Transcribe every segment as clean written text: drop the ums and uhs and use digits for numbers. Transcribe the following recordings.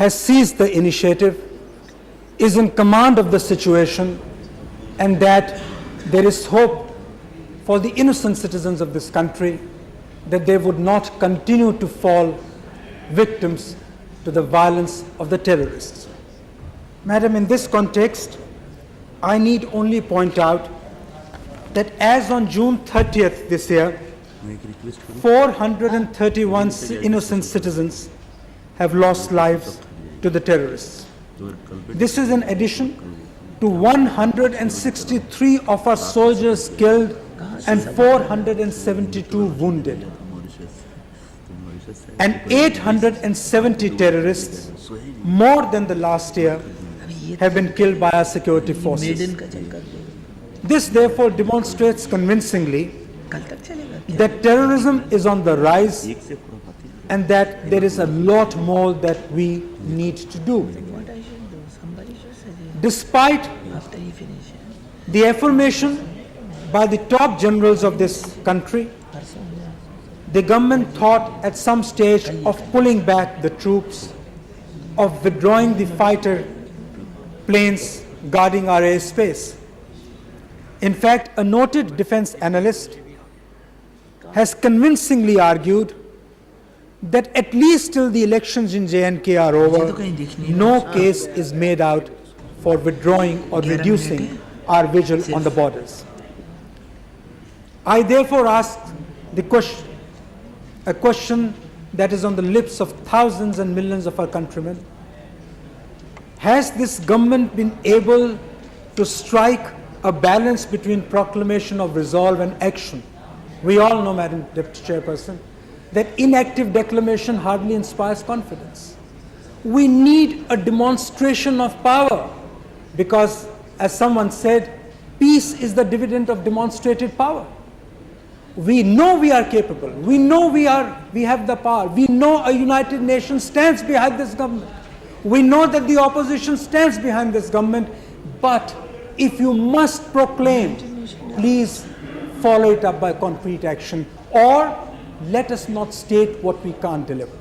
has seized the initiative, is in command of the situation, and that there is hope for the innocent citizens of this country that they would not continue to fall victims to the violence of the terrorists. Madam, in this context, I need only point out that as on June 30th this year, 431 innocent citizens have lost lives to the terrorists. This is in addition to 163 of our soldiers killed and 472 wounded. And 870 terrorists, more than the last year, have been killed by our security forces. This therefore demonstrates convincingly that terrorism is on the rise and that there is a lot more that we need to do. Despite the affirmation by the top generals of this country, the government thought at some stage of pulling back the troops, of withdrawing the fighter planes guarding our airspace. In fact, a noted defense analyst has convincingly argued that at least till the elections in J&K are over, no case is made out for withdrawing or reducing our vigil on the borders. I therefore ask a question that is on the lips of thousands and millions of our countrymen. Has this government been able to strike a balance between proclamation of resolve and action? We all know, Madam Deputy Chairperson, that inactive declamation hardly inspires confidence. We need a demonstration of power because, as someone said, peace is the dividend of demonstrated power. We know we are capable. We know we have the power. We know a United Nations stands behind this government. We know that the opposition stands behind this government. But if you must proclaim, please follow it up by concrete action, or let us not state what we can't deliver.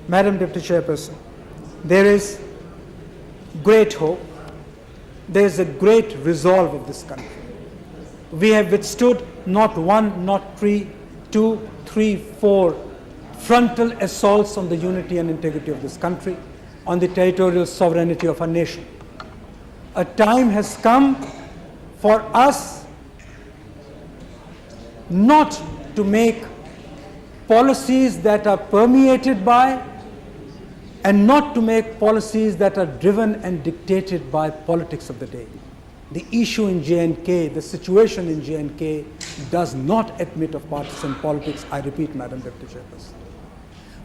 Madam Deputy Chairperson, there is great hope. There is a great resolve of this country. We have withstood not one, not three, 2, 3, 4 frontal assaults on the unity and integrity of this country, on the territorial sovereignty of our nation. A time has come for us not to make policies that are permeated by, and not to make policies that are driven and dictated by politics of the day. The issue in J&K, the situation in J&K does not admit of partisan politics, I repeat, Madam Deputy Chairperson.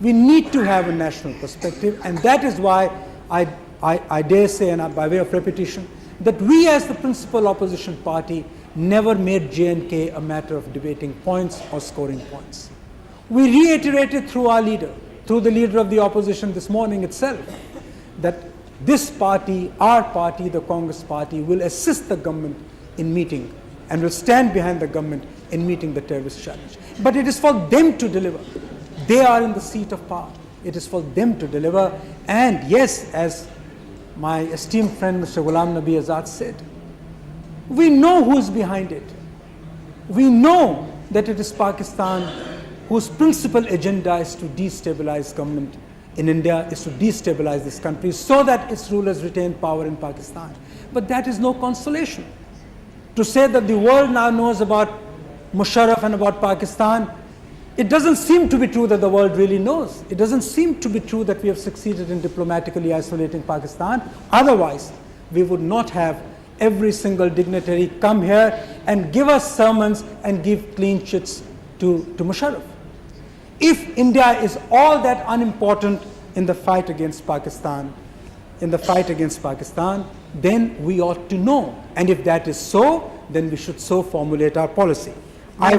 We need to have a national perspective, and that is why I dare say, and by way of repetition, that we as the principal opposition party never made J&K a matter of debating points or scoring points. We reiterated through our leader, through the leader of the opposition this morning itself, that this party, our party, the Congress party, will assist the government in meeting and will stand behind the government in meeting the terrorist challenge. But it is for them to deliver. They are in the seat of power. It is for them to deliver. And yes, as my esteemed friend Mr. Ghulam Nabi Azad said, we know who is behind it. We know that it is Pakistan whose principal agenda is to destabilize government in India, is to destabilize this country so that its rulers retain power in Pakistan. But that is no consolation. To say that the world now knows about Musharraf and about Pakistan, it doesn't seem to be true that the world really knows. It doesn't seem to be true that we have succeeded in diplomatically isolating Pakistan. Otherwise, we would not have every single dignitary come here and give us sermons and give clean chits to Musharraf. If India is all that unimportant in the fight against Pakistan, then we ought to know. And if that is so, then we should so formulate our policy. I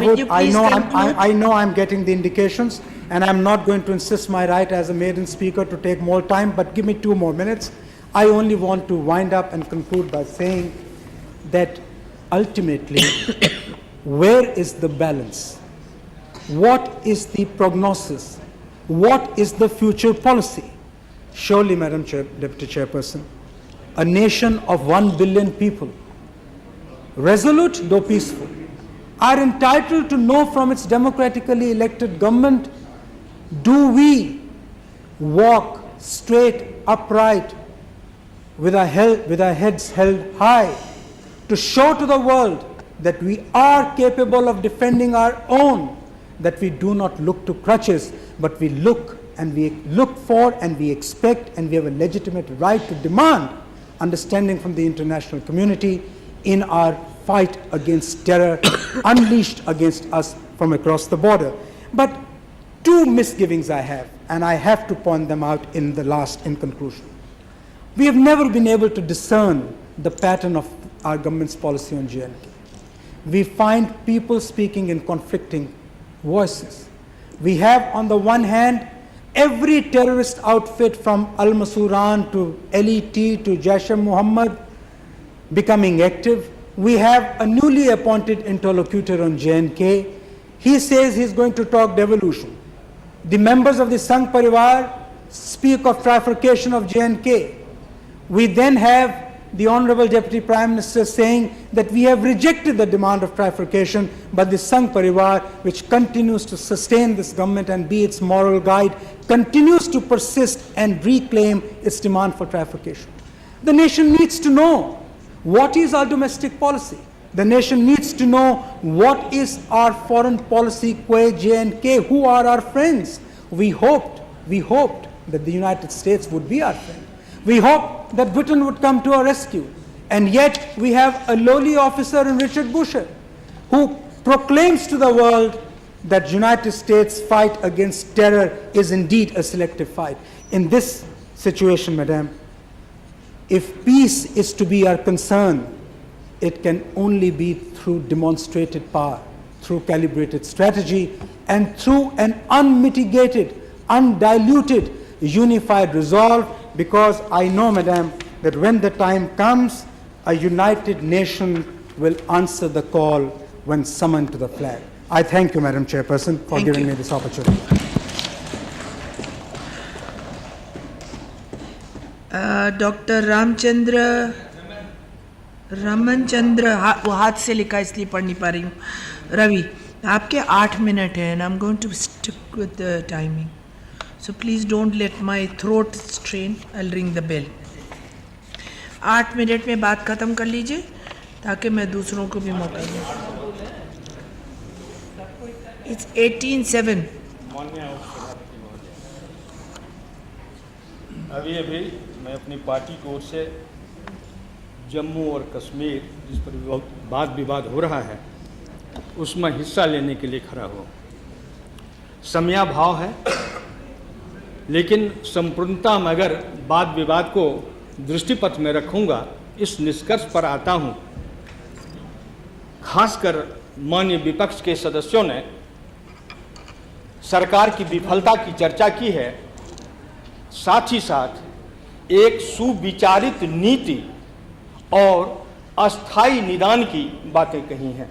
know I'm getting the indications, and I'm not going to insist my right as a maiden speaker to take more time, but give me 2 more minutes. I only want to wind up and conclude by saying that ultimately, where is the balance? What is the prognosis? What is the future policy? Surely, Madam Deputy Chairperson, a nation of 1 billion people, resolute though peaceful, are entitled to know from its democratically elected government, do we walk straight, upright, with our heads held high, to show to the world that we are capable of defending our own, that we do not look to crutches, but we look for and we expect, and we have a legitimate right to demand understanding from the international community in our fight against terror unleashed against us from across the border. But two misgivings I have, and I have to point them out in conclusion. We have never been able to discern the pattern of our government's policy on JNK. We find people speaking in conflicting voices. We have, on the one hand, every terrorist outfit from Al-Masuran to LET to Jaish-e-Mohammed becoming active. We have a newly appointed interlocutor on JNK. He says he's going to talk devolution. The members of the Sangh Parivar speak of trifurcation of JNK. We then have the Honorable Deputy Prime Minister saying that we have rejected the demand of trifurcation, but the Sangh Parivar, which continues to sustain this government and be its moral guide, continues to persist and reclaim its demand for trifurcation. The nation needs to know what is our domestic policy. The nation needs to know what is our foreign policy qua JNK, who are our friends. We hoped that the United States would be our friend. We hoped that Britain would come to our rescue. And yet we have a lowly officer in Richard Boucher who proclaims to the world that United States fight against terror is indeed a selective fight. In this situation, Madam, if peace is to be our concern, it can only be through demonstrated power, through calibrated strategy, and through an unmitigated, undiluted, unified resolve, because I know, Madam, that when the time comes, a united nation will answer the call when summoned to the flag. I thank you, Madam Chairperson, for giving me this opportunity. Doctor Raman Chandra वो हाथ से लिखा इसलिए पढ़ नहीं पा रही हूँ. रवि, आपके 8 मिनट हैं and I'm going to stick with the timing. So please don't let my throat strain. I'll ring the bell. 8 minute में बात ख़त्म कर लीजिए ताकि मैं दूसरों को भी मौका दूँ. It's 18:07. अभी मैं अपनी पार्टी की ओर से जम्मू और कश्मीर जिस पर वाद विवाद हो रहा है उसमें हिस्सा लेने के लिए खड़ा हुआ. समयाभाव है, लेकिन संपूर्णता में अगर वाद विवाद को दृष्टिपथ में रखूंगा, इस निष्कर्ष पर आता हूं, खासकर माननीय विपक्ष के सदस्यों ने सरकार की विफलता की चर्चा की है, साथ ही साथ एक सुविचारित नीति और अस्थायी निदान की बातें कही हैं.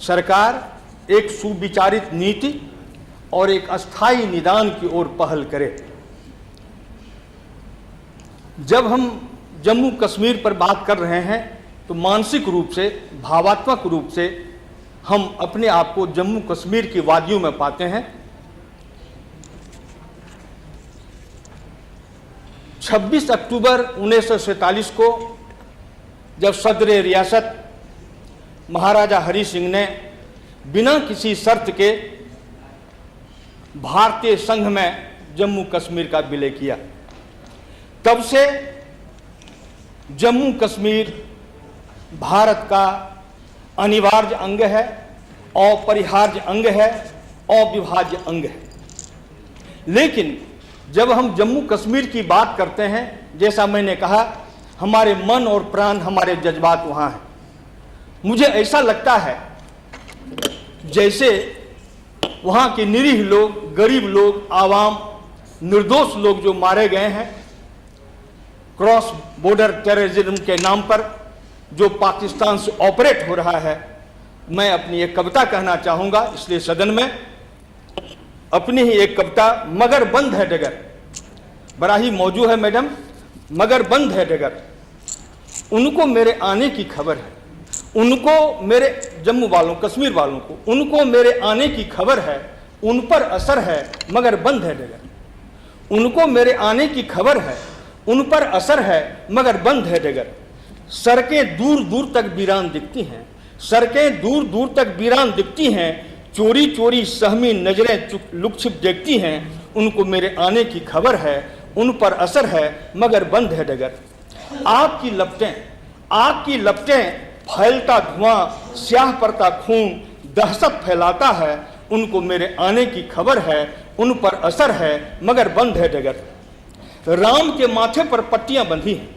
सरकार एक सुविचारित नीति और एक अस्थायी निदान की ओर पहल करे. जब हम जम्मू कश्मीर पर बात कर रहे हैं तो मानसिक रूप से, भावात्मक रूप से हम अपने आप को जम्मू कश्मीर की वादियों में पाते हैं. 26 अक्टूबर 1947 को जब सदर रियासत महाराजा हरि सिंह ने बिना किसी शर्त के भारतीय संघ में जम्मू कश्मीर का विलय किया, तब से जम्मू कश्मीर भारत का अनिवार्य अंग है, अपरिहार्य अंग है, अविभाज्य अंग है. लेकिन जब हम जम्मू कश्मीर की बात करते हैं, जैसा मैंने कहा, हमारे मन और प्राण, हमारे जज्बात वहाँ हैं. मुझे ऐसा लगता है जैसे वहाँ के निरीह लोग, गरीब लोग, आवाम, निर्दोष लोग जो मारे गए हैं क्रॉस बॉर्डर टेररिज्म के नाम पर, जो पाकिस्तान से ऑपरेट हो रहा है. मैं अपनी एक कविता कहना चाहूँगा इसलिए सदन में, अपनी ही एक कविता, मगर बंद है डगर, बड़ा ही मौजू है मैडम, मगर बंद है डगर। उनको मेरे आने की खबर है, उनको मेरे जम्मू वालों, कश्मीर वालों को, उनको मेरे आने की खबर है, उन पर असर है मगर बंद है डगर। उनको मेरे आने की खबर है, उन पर असर है मगर बंद है डगर। सड़कें दूर दूर तक वीरान दिखती हैं, सड़कें दूर दूर तक वीरान दिखती हैं, चोरी चोरी सहमी नजरें लुक-छिप देखती हैं। उनको मेरे आने की खबर है, उन पर असर है मगर बंद है डगर। आग की लपटें फैलता धुआं, स्याह पड़ता खून, दहशत फैलाता है। उनको मेरे आने की खबर है, उन पर असर है मगर बंद है डगर। राम के माथे पर पट्टियां बंधी हैं,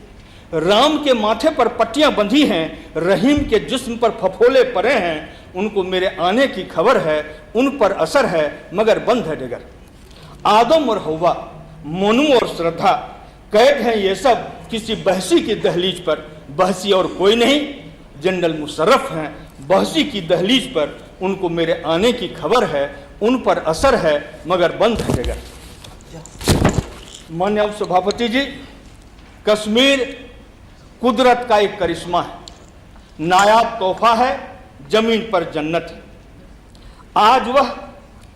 राम के माथे पर पट्टियां बंधी हैं, रहीम के जिस्म पर फफोले पड़े हैं। उनको मेरे आने की खबर है, उन पर असर है मगर बंद है डगर। आदम और हव्वा, मोनू और श्रद्धा, कैद हैं ये सब किसी बहसी की दहलीज पर। बहसी और कोई नहीं, जनरल मुशर्रफ हैं बहसी की दहलीज पर। उनको मेरे आने की खबर है, उन पर असर है मगर बंद है डगर। माननीय उपसभापति जी, कश्मीर कुदरत का एक करिश्मा है, नायाब तोहफा है, जमीन पर जन्नत है।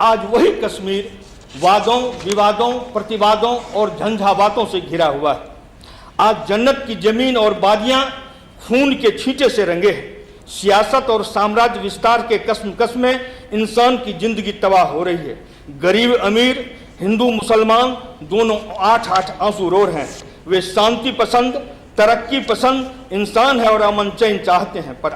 आज वही कश्मीर वादों, विवादों, प्रतिवादों और झंझावातों से घिरा हुआ है। आज जन्नत की जमीन और वादियां खून के छींटे से रंगे हैं। सियासत और साम्राज्य विस्तार के कसम में इंसान की जिंदगी तबाह हो रही है। गरीब अमीर, हिंदू मुसलमान दोनों 8-8 आंसू रो रहे हैं। वे शांति पसंद, तरक्की पसंद इंसान है और अमन चैन चाहते हैं, पर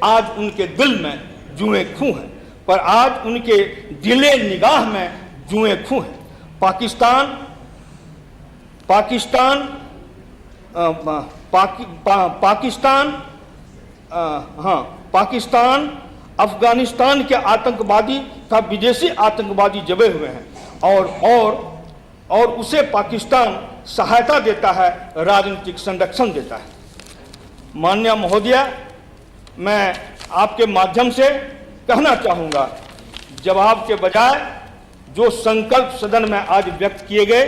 आज उनके दिल में जुए खू हैं, पर आज उनके दिले निगाह में जुए खू हैं। पाकिस्तान अफगानिस्तान के आतंकवादी तथा विदेशी आतंकवादी जबे हुए हैं और उसे पाकिस्तान सहायता देता है, राजनीतिक संरक्षण देता है। माननीय महोदया, मैं आपके माध्यम से कहना चाहूँगा, जवाब के बजाय जो संकल्प सदन में आज व्यक्त किए गए,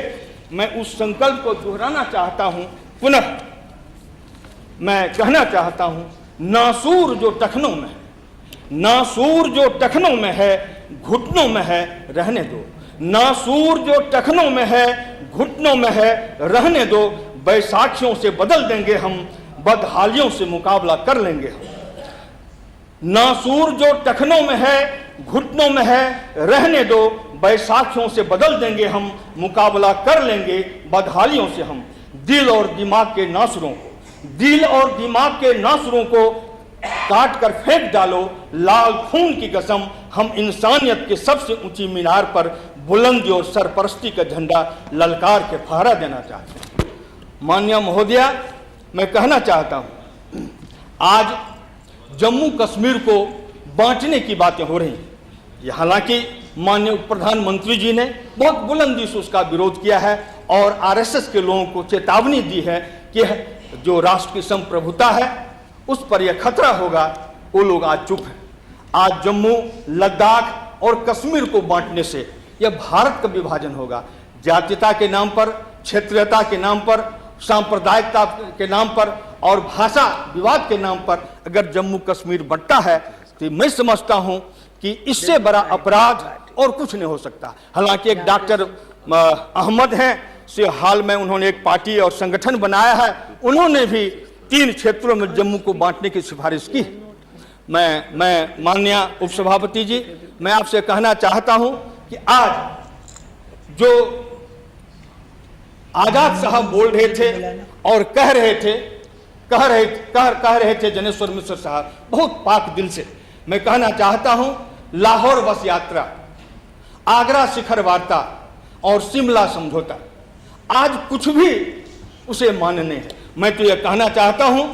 मैं उस संकल्प को दोहराना चाहता हूँ। पुनः मैं कहना चाहता हूँ, नासूर जो टखनों में है, नासूर जो टखनों में है, घुटनों में है, रहने दो। नासूर जो टखनों में है, घुटनों में है, रहने दो। बैसाखियों से बदल देंगे हम, बदहालियों से मुकाबला कर लेंगे हम। नासूर जो टखनों में है, घुटनों में है, रहने दो। बैसाखियों से बदल देंगे हम, मुकाबला कर लेंगे बदहालियों से हम। दिल और दिमाग के नासुरों को काट कर फेंक डालो, लाल खून की कसम। हम इंसानियत के सबसे ऊंची मीनार पर बुलंदी और सरपरस्ती का झंडा ललकार के फहरा देना चाहते हैं। माननीय महोदया, मैं कहना चाहता हूं, आज जम्मू कश्मीर को बांटने की बातें हो रही हैं। हालांकि माननीय प्रधानमंत्री जी ने बहुत बुलंदी से उसका विरोध किया है और आरएसएस के लोगों को चेतावनी दी है कि जो राष्ट्र की संप्रभुता है उस पर यह खतरा होगा। वो लोग आज चुप हैं। आज जम्मू, लद्दाख और कश्मीर को बांटने से यह भारत का विभाजन होगा। जातीयता के नाम पर, क्षेत्रीयता के नाम पर, सांप्रदायिकता के नाम पर और भाषा विवाद के नाम पर अगर जम्मू कश्मीर बंटता है तो मैं समझता हूं कि इससे बड़ा अपराध और कुछ नहीं हो सकता। हालांकि एक डॉक्टर अहमद हैं, से हाल में उन्होंने एक पार्टी और संगठन बनाया है, उन्होंने भी 3 क्षेत्रों में जम्मू को बांटने की सिफारिश की। मैं माननीय उपसभापति जी, मैं आपसे कहना चाहता हूं कि आज जो आजाद साहब बोल रहे थे और कह रहे थे जनेश्वर मिश्र साहब, बहुत पाक दिल से मैं कहना चाहता हूं, लाहौर बस यात्रा, आगरा शिखर वार्ता और शिमला समझौता, आज कुछ भी उसे मानने है। मैं तो यह कहना चाहता हूं,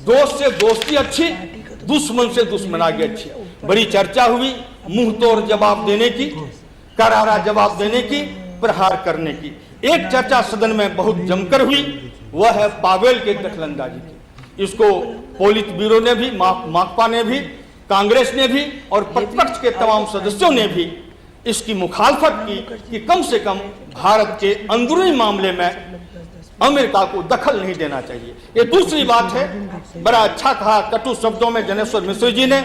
दोस्त से दोस्ती अच्छी, दुश्मन से दुश्मनागी अच्छी। बड़ी चर्चा हुई मुंह तोड़ जवाब देने की, करारा जवाब देने की, प्रहार करने की। एक चर्चा सदन में बहुत जमकर हुई, वह है पावेल के दखलंदाजी की। इसको पोलित ब्यूरो ने भी, माकपा ने भी, कांग्रेस ने भी और प्रतिपक्ष के तमाम सदस्यों ने भी इसकी मुखालफत की कि कम से कम भारत के अंदरूनी मामले में अमेरिका को दखल नहीं देना चाहिए। ये दूसरी बात है, बड़ा अच्छा कहा कटु शब्दों में जनेश्वर मिश्र जी ने,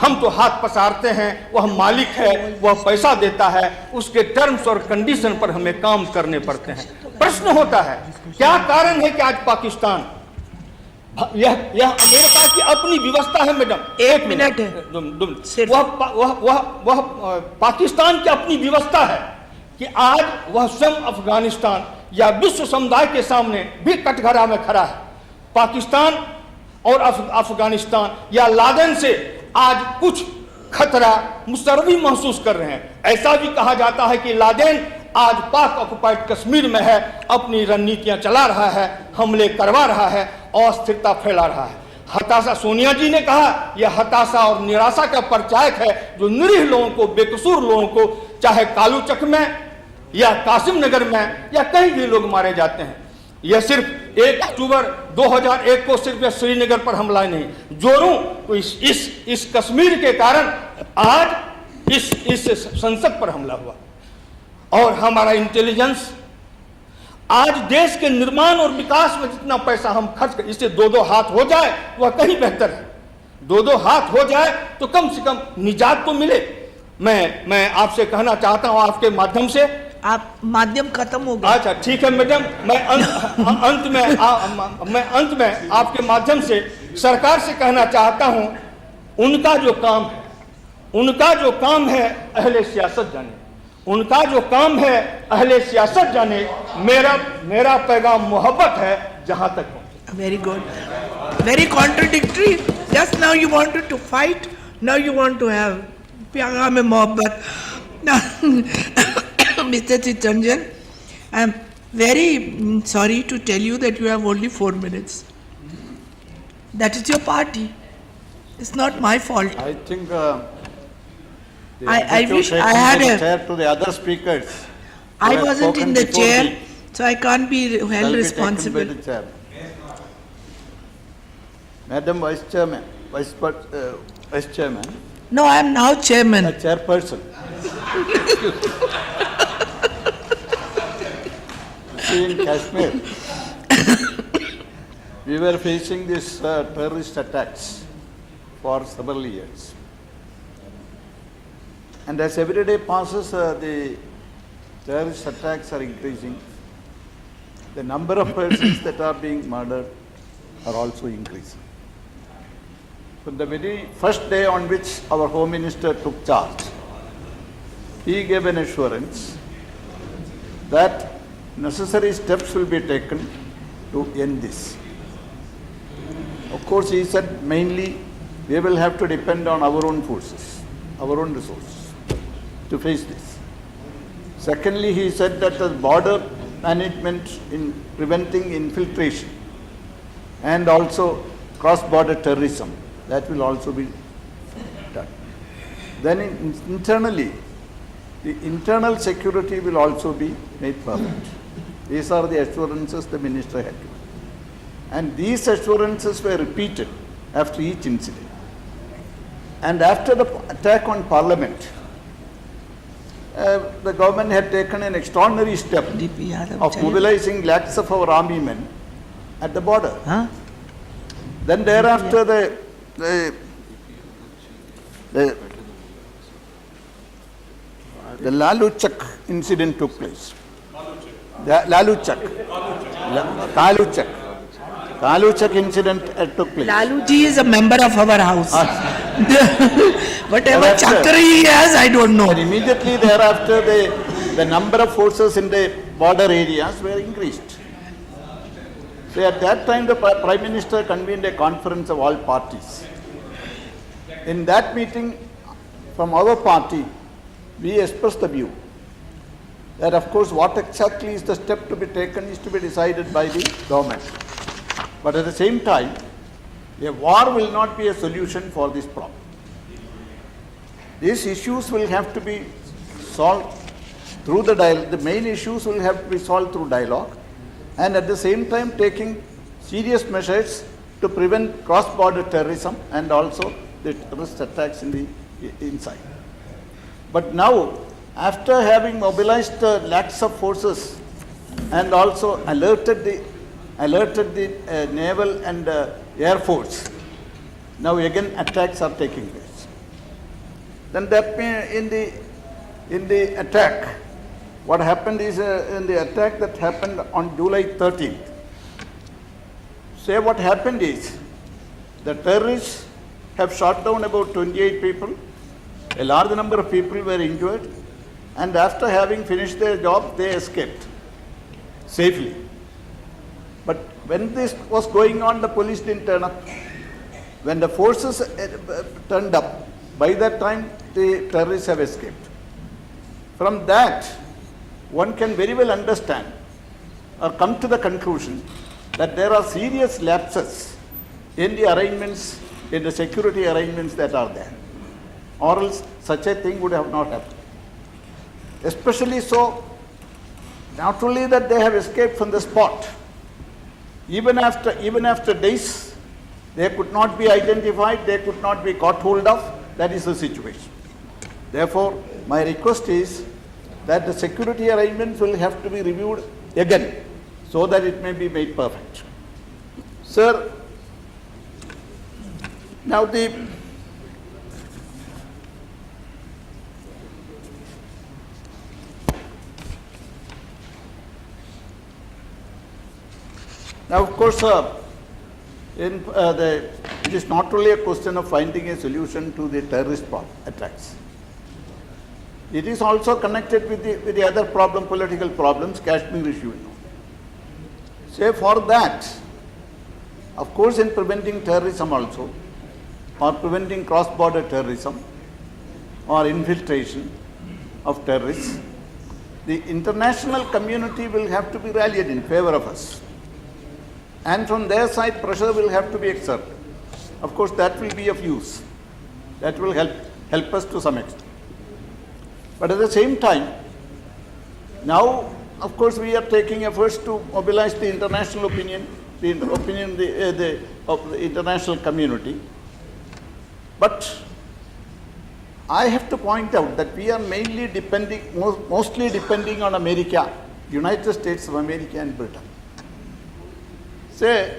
हम तो हाथ पसारते हैं, वह मालिक है, वह पैसा देता है, उसके टर्म्स और कंडीशन पर हमें काम करने पड़ते हैं। प्रश्न होता है क्या कारण है कि आज पाकिस्तान, यह अमेरिका की अपनी व्यवस्था है मैडम, 1 मिनट है, वह पाकिस्तान की अपनी व्यवस्था है कि आज वह स्वयं अफगानिस्तान या विश्व समुदाय के सामने भी कटघरा में खड़ा है। पाकिस्तान और अफगानिस्तान या लादेन से आज कुछ खतरा मुशर्रफ महसूस कर रहे हैं। ऐसा भी कहा जाता है कि लादेन आज पाक ऑक्युपाइड कश्मीर में है, अपनी रणनीतियां चला रहा है, हमले करवा रहा है, अस्थिरता फैला रहा है। हताशा, सोनिया जी ने कहा, यह हताशा और निराशा का परिचायक है जो निरीह लोगों को, बेकसूर लोगों को, चाहे कालूचक में या कासिम नगर में या कहीं भी लोग मारे जाते हैं। यह सिर्फ 1 अक्टूबर 2001 को सिर्फ श्रीनगर पर हमला नहीं, जोरों तो इस कश्मीर के कारण आज इस संसद पर हमला हुआ। और हमारा इंटेलिजेंस आज देश के निर्माण और विकास में जितना पैसा हम खर्च कर, इससे 2-2 हाथ हो जाए वह कहीं बेहतर है। 2-2 हाथ हो जाए तो कम से कम निजात तो मिले। मैं आपसे कहना चाहता हूं आपके माध्यम से, आप माध्यम खत्म हो गया। अच्छा ठीक है मैडम, मैं अंत में आपके माध्यम से सरकार से कहना चाहता हूं, उनका जो काम है अहले सियासत जाने, उनका जो काम है अहले सियासत जाने। मेरा पैगाम मोहब्बत है जहां तक पहुंचे। Very good, very contradictory. Just now you wanted to fight, now you want to have पैगाम मोहब्बत। Mr. Chitranjan, I am very sorry to tell you that you have only 4 minutes. That is your party. It's not my fault. I think I wish I had a chair to the other speakers. I who have wasn't spoken in the before chair, me so I can't be shall held be responsible. taken by the chair. Madam Vice Chairman, Vice Chairman, No, I am now chairman. the chairperson. See, in Kashmir, we were facing these terrorist attacks for several years. And as every day passes, the terrorist attacks are increasing. The number of persons that are being murdered are also increasing. From the very first day on which our Home Minister took charge, he gave an assurance that necessary steps will be taken to end this. Of course, he said mainly we will have to depend on our own forces, our own resources to face this. Secondly, he said that the border management in preventing infiltration and also cross-border terrorism, that will also be done. Then internally, the internal security will also be made perfect. These are the assurances the minister had given. And these assurances were repeated after each incident. And after the attack on Parliament, the government had taken an extraordinary step DP Yadav, of mobilizing lakhs of our army men at the border. Huh? Then thereafter the Laluchak incident took place. Kaluchak incident took place. Lalu ji is a member of our house. Whatever Thereafter- chakra he has, I don't know. And immediately thereafter, the number of forces in the border areas were increased. So at that time, the Prime Minister convened a conference of all parties. In that meeting, from our party, we expressed the view that, of course, what exactly is the step to be taken is to be decided by the government. But at the same time, a war will not be a solution for this problem. These issues will have to be solved through the dialogue. The main issues will have to be solved through dialogue, and at the same time taking serious measures to prevent cross-border terrorism and also the terrorist attacks in the inside. But now after having mobilized lakhs of forces and also alerted the naval and air force, now again attacks are taking place. Then in the attack, what happened is in the attack that happened on July 13th. Say what happened is the terrorists have shot down about 28 people. A large number of people were injured, and after having finished their job, they escaped safely. But when this was going on, the police didn't turn up. When the forces turned up, by that time the terrorists have escaped. From that, one can very well understand or come to the conclusion that there are serious lapses in the arrangements, in the security arrangements that are there, or else such a thing would have not happened. Especially so, not only that they have escaped from the spot, even after days, they could not be identified, they could not be caught hold of. That is the situation. Therefore, my request is that the security arrangements will have to be reviewed again so that it may be made perfect. Sir, now of course, it is not only a question of finding a solution to the terrorist attacks. It is also connected with the other problem, political problems, Kashmir issue. Say for that, of course, in preventing terrorism also, or preventing cross-border terrorism, or infiltration of terrorists, the international community will have to be rallied in favor of us. And from their side, pressure will have to be exerted. Of course, that will be of use. That will help us to some extent. But at the same time, now, of course, we are taking efforts to mobilize the international opinion, the opinion of the international community. But I have to point out that we are mainly mostly depending on America, United States of America and Britain. Say,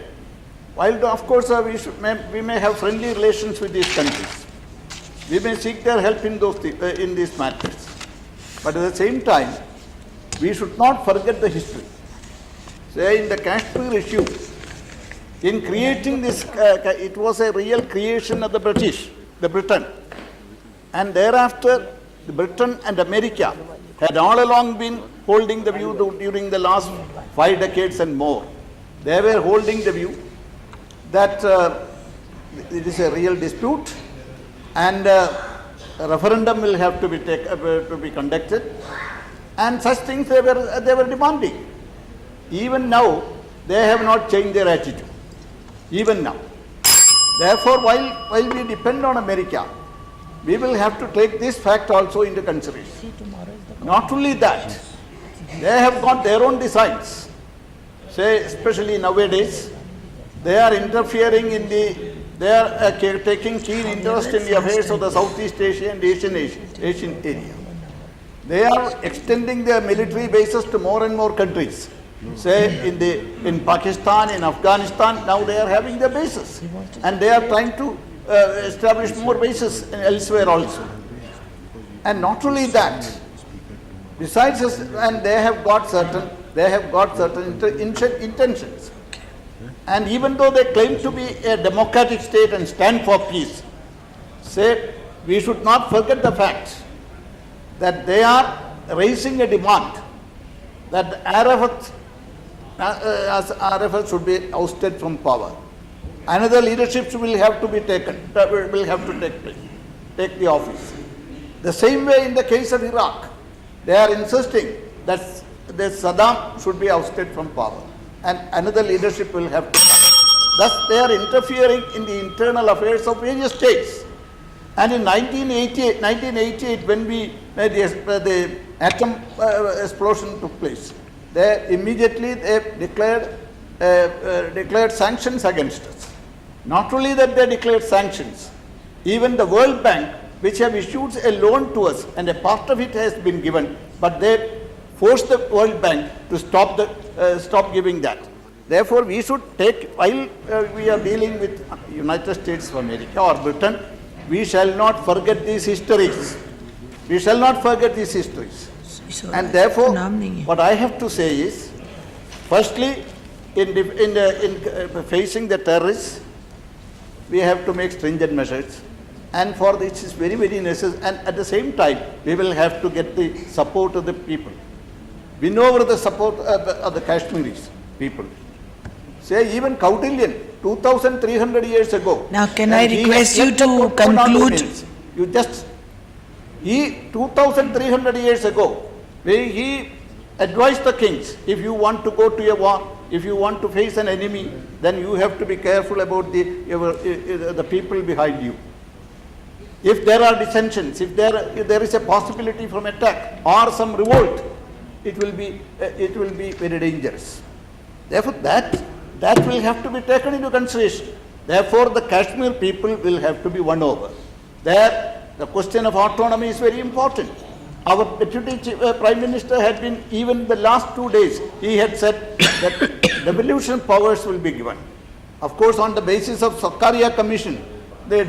while of course we may have friendly relations with these countries, we may seek their help in these matters. But at the same time, we should not forget the history. Say in the Kashmir issue, in creating this, it was a real creation of the Britain. And thereafter, the Britain and America had all along been holding the view during the last 5 decades and more. They were holding the view that it is a real dispute and a referendum will have to be conducted, and such things they were demanding. Even now, they have not changed their attitude. Even now. Therefore, while we depend on America, we will have to take this fact also into consideration. Not only that, they have got their own designs. Say, especially nowadays, they are interfering they are taking keen interest in the affairs of the Southeast Asia and Asian area. They are extending their military bases to more and more countries. Say in Pakistan, in Afghanistan, now they are having their bases, and they are trying to establish more bases elsewhere also. And not only that, besides this, and they have got certain intentions. And even though they claim to be a democratic state and stand for peace, say we should not forget the fact that they are raising a demand that Arafat should be ousted from power. Another leadership will have to be taken, will have to take the office. The same way in the case of Iraq, they are insisting that Saddam should be ousted from power and another leadership will have to come. Thus, they are interfering in the internal affairs of various states. And in 1988 when the atom explosion took place, they immediately declared sanctions against us. Not only that they declared sanctions, even the World Bank which have issued a loan to us, and a part of it has been given, but they forced the World Bank to stop giving that. Therefore, we should take, while we are dealing with United States of America or Britain, we shall not forget these histories. We shall not forget these histories. And therefore, what I have to say is, firstly, in facing the terrorists, we have to make stringent measures. And for this is very, very necessary. And at the same time, we will have to get the support of the people. Win over the support of the Kashmiris people. Say even Kautilyan, 2,300 years ago. Now can I request you to conclude? You just, he 2,300 years ago, he advised the kings, if you want to go to a war, if you want to face an enemy, then you have to be careful about the people behind you. If there are dissensions, if there is a possibility from attack or some revolt, it will be very dangerous. Therefore, that will have to be taken into consideration. Therefore, the Kashmir people will have to be won over. There, the question of autonomy is very important. Our Deputy Prime Minister had been, even the last 2 days, he had said that devolution powers will be given. Of course, on the basis of Sarkaria Commission, the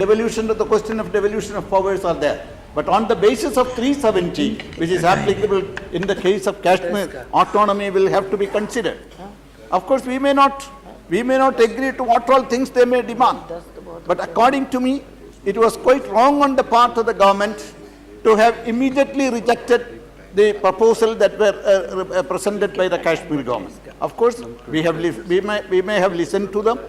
question of devolution of powers are there. But on the basis of 370, which is applicable in the case of Kashmir, autonomy will have to be considered. Of course, we may not agree to what all things they may demand. But according to me, it was quite wrong on the part of the government to have immediately rejected the proposal that were presented by the Kashmir government. Of course, we may have listened to them.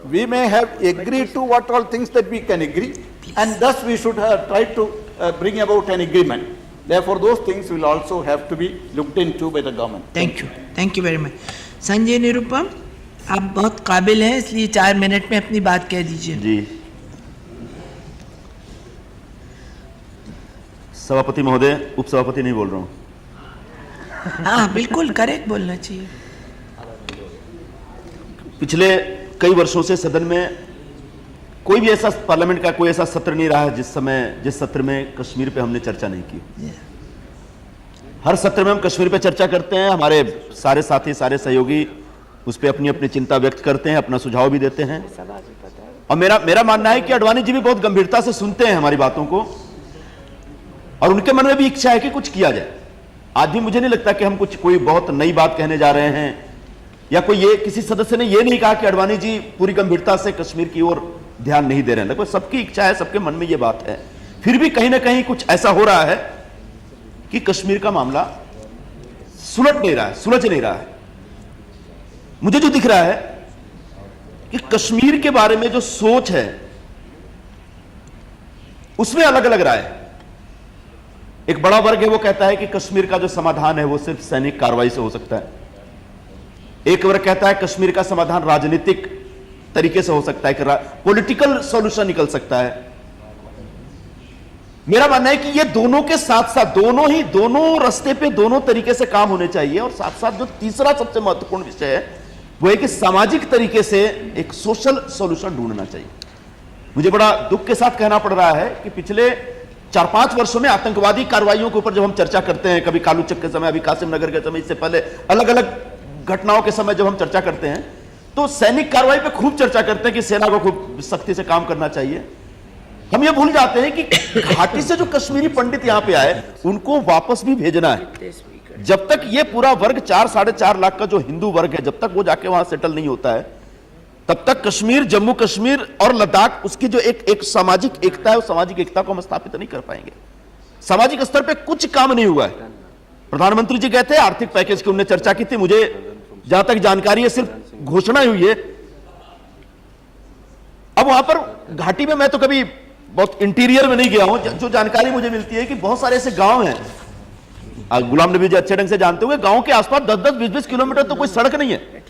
We may have agreed to what all things that we can agree, and thus we should try to bring about an agreement. Therefore, those things will also have to be looked into by the government. Thank you very much. Sanjay Nirupam, आप बहुत काबिल हैं, इसलिए 4 minute में अपनी बात कह दीजिए। जी, सभापति महोदय, उपसभापति नहीं बोल रहा हूँ। हाँ, बिल्कुल करेक्ट बोलना चाहिए। पिछले कई वर्षों से सदन में कोई भी ऐसा पार्लियामेंट का कोई ऐसा सत्र नहीं रहा है जिस सत्र में कश्मीर पे हमने चर्चा नहीं की। हर सत्र में हम कश्मीर पे चर्चा करते हैं, हमारे सारे साथी, सारे सहयोगी उस पर अपनी अपनी चिंता व्यक्त करते हैं, अपना सुझाव भी देते हैं। और मेरा मानना है कि आडवाणी जी भी बहुत गंभीरता से सुनते हैं हमारी बातों को, और उनके मन में भी इच्छा है कि कुछ किया जाए। आज भी मुझे नहीं लगता कि हम कोई बहुत नई बात कहने जा रहे हैं, या किसी सदस्य ने यह नहीं कहा कि आडवाणी जी पूरी गंभीरता से कश्मीर की ओर ध्यान नहीं दे रहे हैं। देखो, सबकी इच्छा है, सबके मन में यह बात है, फिर भी कहीं ना कहीं कुछ ऐसा हो रहा है कि कश्मीर का मामला सुलझ नहीं रहा है। मुझे जो दिख रहा है कि कश्मीर के बारे में जो सोच है उसमें अलग अलग राय है। एक बड़ा वर्ग है, वो कहता है कि कश्मीर का जो समाधान है वो सिर्फ सैनिक कार्रवाई से हो सकता है। एक वर्ग कहता है कश्मीर का समाधान राजनीतिक तरीके से हो सकता है, कि पॉलिटिकल सॉल्यूशन निकल सकता है। मेरा मानना है कि ये दोनों के साथ साथ दोनों रास्ते पे दोनों तरीके से काम होने चाहिए, और साथ साथ जो तीसरा सबसे महत्वपूर्ण विषय है वो है कि सामाजिक तरीके से एक सोशल सॉल्यूशन ढूंढना चाहिए। मुझे बड़ा दुख के साथ कहना पड़ रहा है कि पिछले 4-5 वर्षों में आतंकवादी कार्रवाइयों के ऊपर जब हम चर्चा करते हैं, कभी कालूचक के समय, अभी कासिम नगर के समय, इससे पहले अलग अलग घटनाओं के समय जब हम चर्चा करते हैं, तो सैनिक कार्रवाई पे खूब चर्चा करते हैं कि सेना को खूब सख्ती से काम करना चाहिए। हम ये भूल जाते हैं कि घाटी से जो कश्मीरी पंडित यहां पे आए उनको वापस भी भेजना है। जब तक ये पूरा वर्ग 4-4.5 लाख का जो हिंदू वर्ग है, जब तक वो जाके वहां सेटल नहीं होता है, तब तक कश्मीर, जम्मू कश्मीर और लद्दाख, उसकी जो एक सामाजिक एकता है, उस सामाजिक एकता को हम स्थापित नहीं कर पाएंगे। सामाजिक स्तर पे कुछ काम नहीं हुआ है। प्रधानमंत्री जी कहते हैं आर्थिक पैकेज की उन्होंने चर्चा की थी, मुझे जहां तक जानकारी है सिर्फ घोषणा हुई है। अब वहां पर घाटी में मैं तो कभी बहुत इंटीरियर में नहीं गया हूं, जो जानकारी मुझे मिलती है कि बहुत सारे ऐसे गांव हैं, गुलाम नबी जी अच्छे ढंग से जानते होंगे, गांव के आसपास 10-10, 20-20 किलोमीटर तो कोई सड़क नहीं है,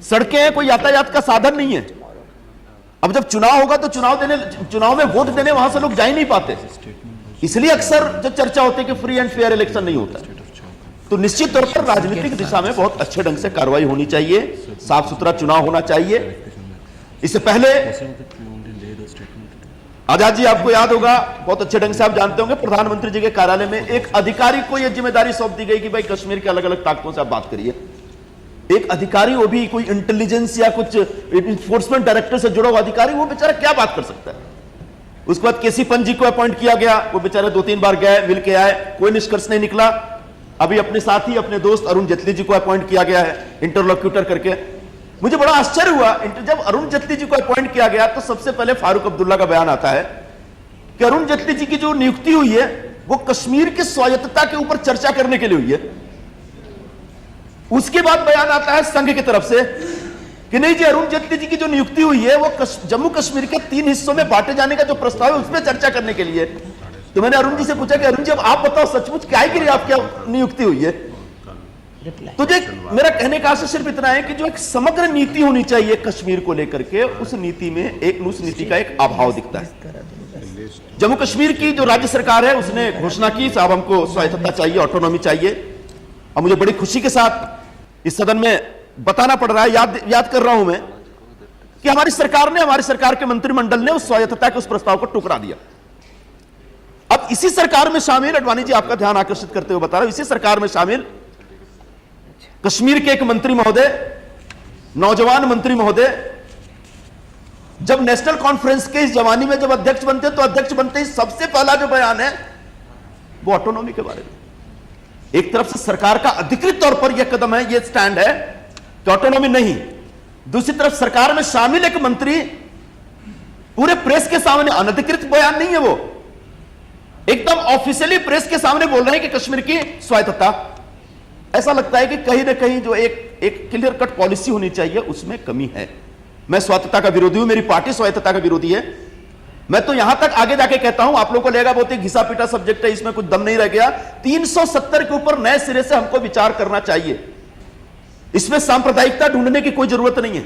सड़कें हैं, कोई यातायात का साधन नहीं है। अब जब चुनाव होगा तो चुनाव में वोट देने वहां से लोग जा ही नहीं पाते, इसलिए अक्सर जो चर्चा होती है कि फ्री एंड फेयर इलेक्शन नहीं होता। तो निश्चित तौर पर राजनीतिक दिशा में बहुत अच्छे ढंग से कार्रवाई होनी चाहिए, साफ सुथरा चुनाव होना चाहिए। इससे पहले आजाद जी, आपको याद होगा, बहुत अच्छे ढंग से आप जानते होंगे, प्रधानमंत्री जी के कार्यालय में एक अधिकारी को यह जिम्मेदारी सौंप दी गई कि भाई कश्मीर के अलग अलग ताकतों से आप बात करिए। एक अधिकारी, वो भी कोई इंटेलिजेंस या कुछ इन्फोर्समेंट डायरेक्टर से जुड़ा हुआ अधिकारी, वो बेचारा क्या बात कर सकता है। उसके बाद केसी पंत जी को अपॉइंट किया गया, वो बेचारे 2-3 बार गए, मिल के आए, कोई निष्कर्ष नहीं निकला। अभी अपने साथी, अपने दोस्त अरुण जेटली जी को अपॉइंट किया गया है इंटरलोक्यूटर करके। मुझे बड़ा आश्चर्य हुआ, जब अरुण जेटली जी को अपॉइंट किया गया तो सबसे पहले फारूक अब्दुल्ला का बयान आता है कि अरुण जेटली जी की जो नियुक्ति हुई है वो कश्मीर की स्वायत्तता के ऊपर चर्चा करने के लिए हुई है। उसके बाद बयान आता है संघ की तरफ से कि नहीं जी, अरुण जेटली जी की जो नियुक्ति हुई है वो जम्मू कश्मीर के 3 हिस्सों में बांटे जाने का जो प्रस्ताव है उस पर चर्चा करने के लिए। तो मैंने अरुण जी से पूछा कि अरुण जी, अब आप बताओ सचमुच क्या है कि आपकी नियुक्ति हुई है। तो मेरा कहने का आशय सिर्फ इतना है कि जो एक समग्र नीति होनी चाहिए कश्मीर को लेकर के, उस नीति में उस नीति का एक अभाव दिखता है। जम्मू कश्मीर की जो राज्य सरकार है उसने घोषणा की, साहब हमको स्वायत्तता चाहिए, ऑटोनॉमी चाहिए। और मुझे बड़ी खुशी के साथ इस सदन में बताना पड़ रहा है, याद कर रहा हूं मैं, कि हमारी सरकार के मंत्रिमंडल ने उस स्वायत्तता के उस प्रस्ताव को टुकरा दिया। अब इसी सरकार में शामिल, अडवाणी जी आपका ध्यान आकर्षित करते हुए बता रहा हूं, इसी सरकार में शामिल कश्मीर के एक मंत्री महोदय, नौजवान मंत्री महोदय, जब नेशनल कॉन्फ्रेंस के इस जवानी में जब अध्यक्ष बनते, तो अध्यक्ष बनते ही सबसे पहला जो बयान है वो ऑटोनॉमी के बारे में। एक तरफ से सरकार का अधिकृत तौर पर यह कदम है, यह स्टैंड है कि ऑटोनॉमी नहीं। दूसरी तरफ सरकार में शामिल एक मंत्री पूरे प्रेस के सामने, अनधिकृत बयान नहीं है वो, एकदम ऑफिशियली प्रेस के सामने बोल रहे हैं कि कश्मीर की स्वायत्तता। ऐसा लगता है कि कहीं ना कहीं जो एक क्लियर कट पॉलिसी होनी चाहिए उसमें कमी है। मैं स्वायत्तता का विरोधी हूं, मेरी पार्टी स्वायत्तता का विरोधी है। मैं तो यहां तक आगे जाके कहता हूं, आप लोगों को लगेगा बहुत ही घिसा पीटा सब्जेक्ट है, इसमें कुछ दम नहीं रह गया। 370 के ऊपर नए सिरे से हमको विचार करना चाहिए। इसमें सांप्रदायिकता ढूंढने की कोई जरूरत नहीं है।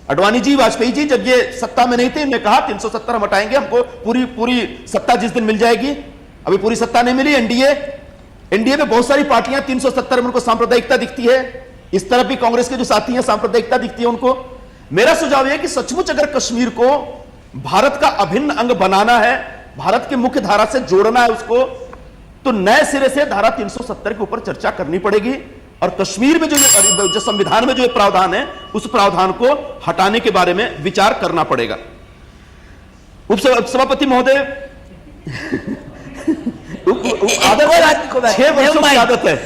अडवाणी जी, वाजपेयी जी जब ये सत्ता में नहीं थे, इन्होंने कहा 370 हम हटाएंगे, हमको पूरी सत्ता जिस दिन मिल जाएगी। अभी पूरी सत्ता नहीं मिली। एनडीए में बहुत सारी पार्टियां 370 में उनको सांप्रदायिकता दिखती है। इस तरफ भी कांग्रेस के जो साथी हैं सांप्रदायिकता दिखती है उनको। मेरा सुझाव यह कि सचमुच अगर कश्मीर को भारत का अभिन्न अंग बनाना है, भारत की मुख्य धारा से जोड़ना है उसको, तो नए सिरे से धारा 370 के ऊपर चर्चा करनी पड़ेगी। और कश्मीर में जो संविधान में जो प्रावधान है उस प्रावधान को हटाने के बारे में विचार करना पड़ेगा। उपसभापति महोदय, 6 वर्षों की आदत है,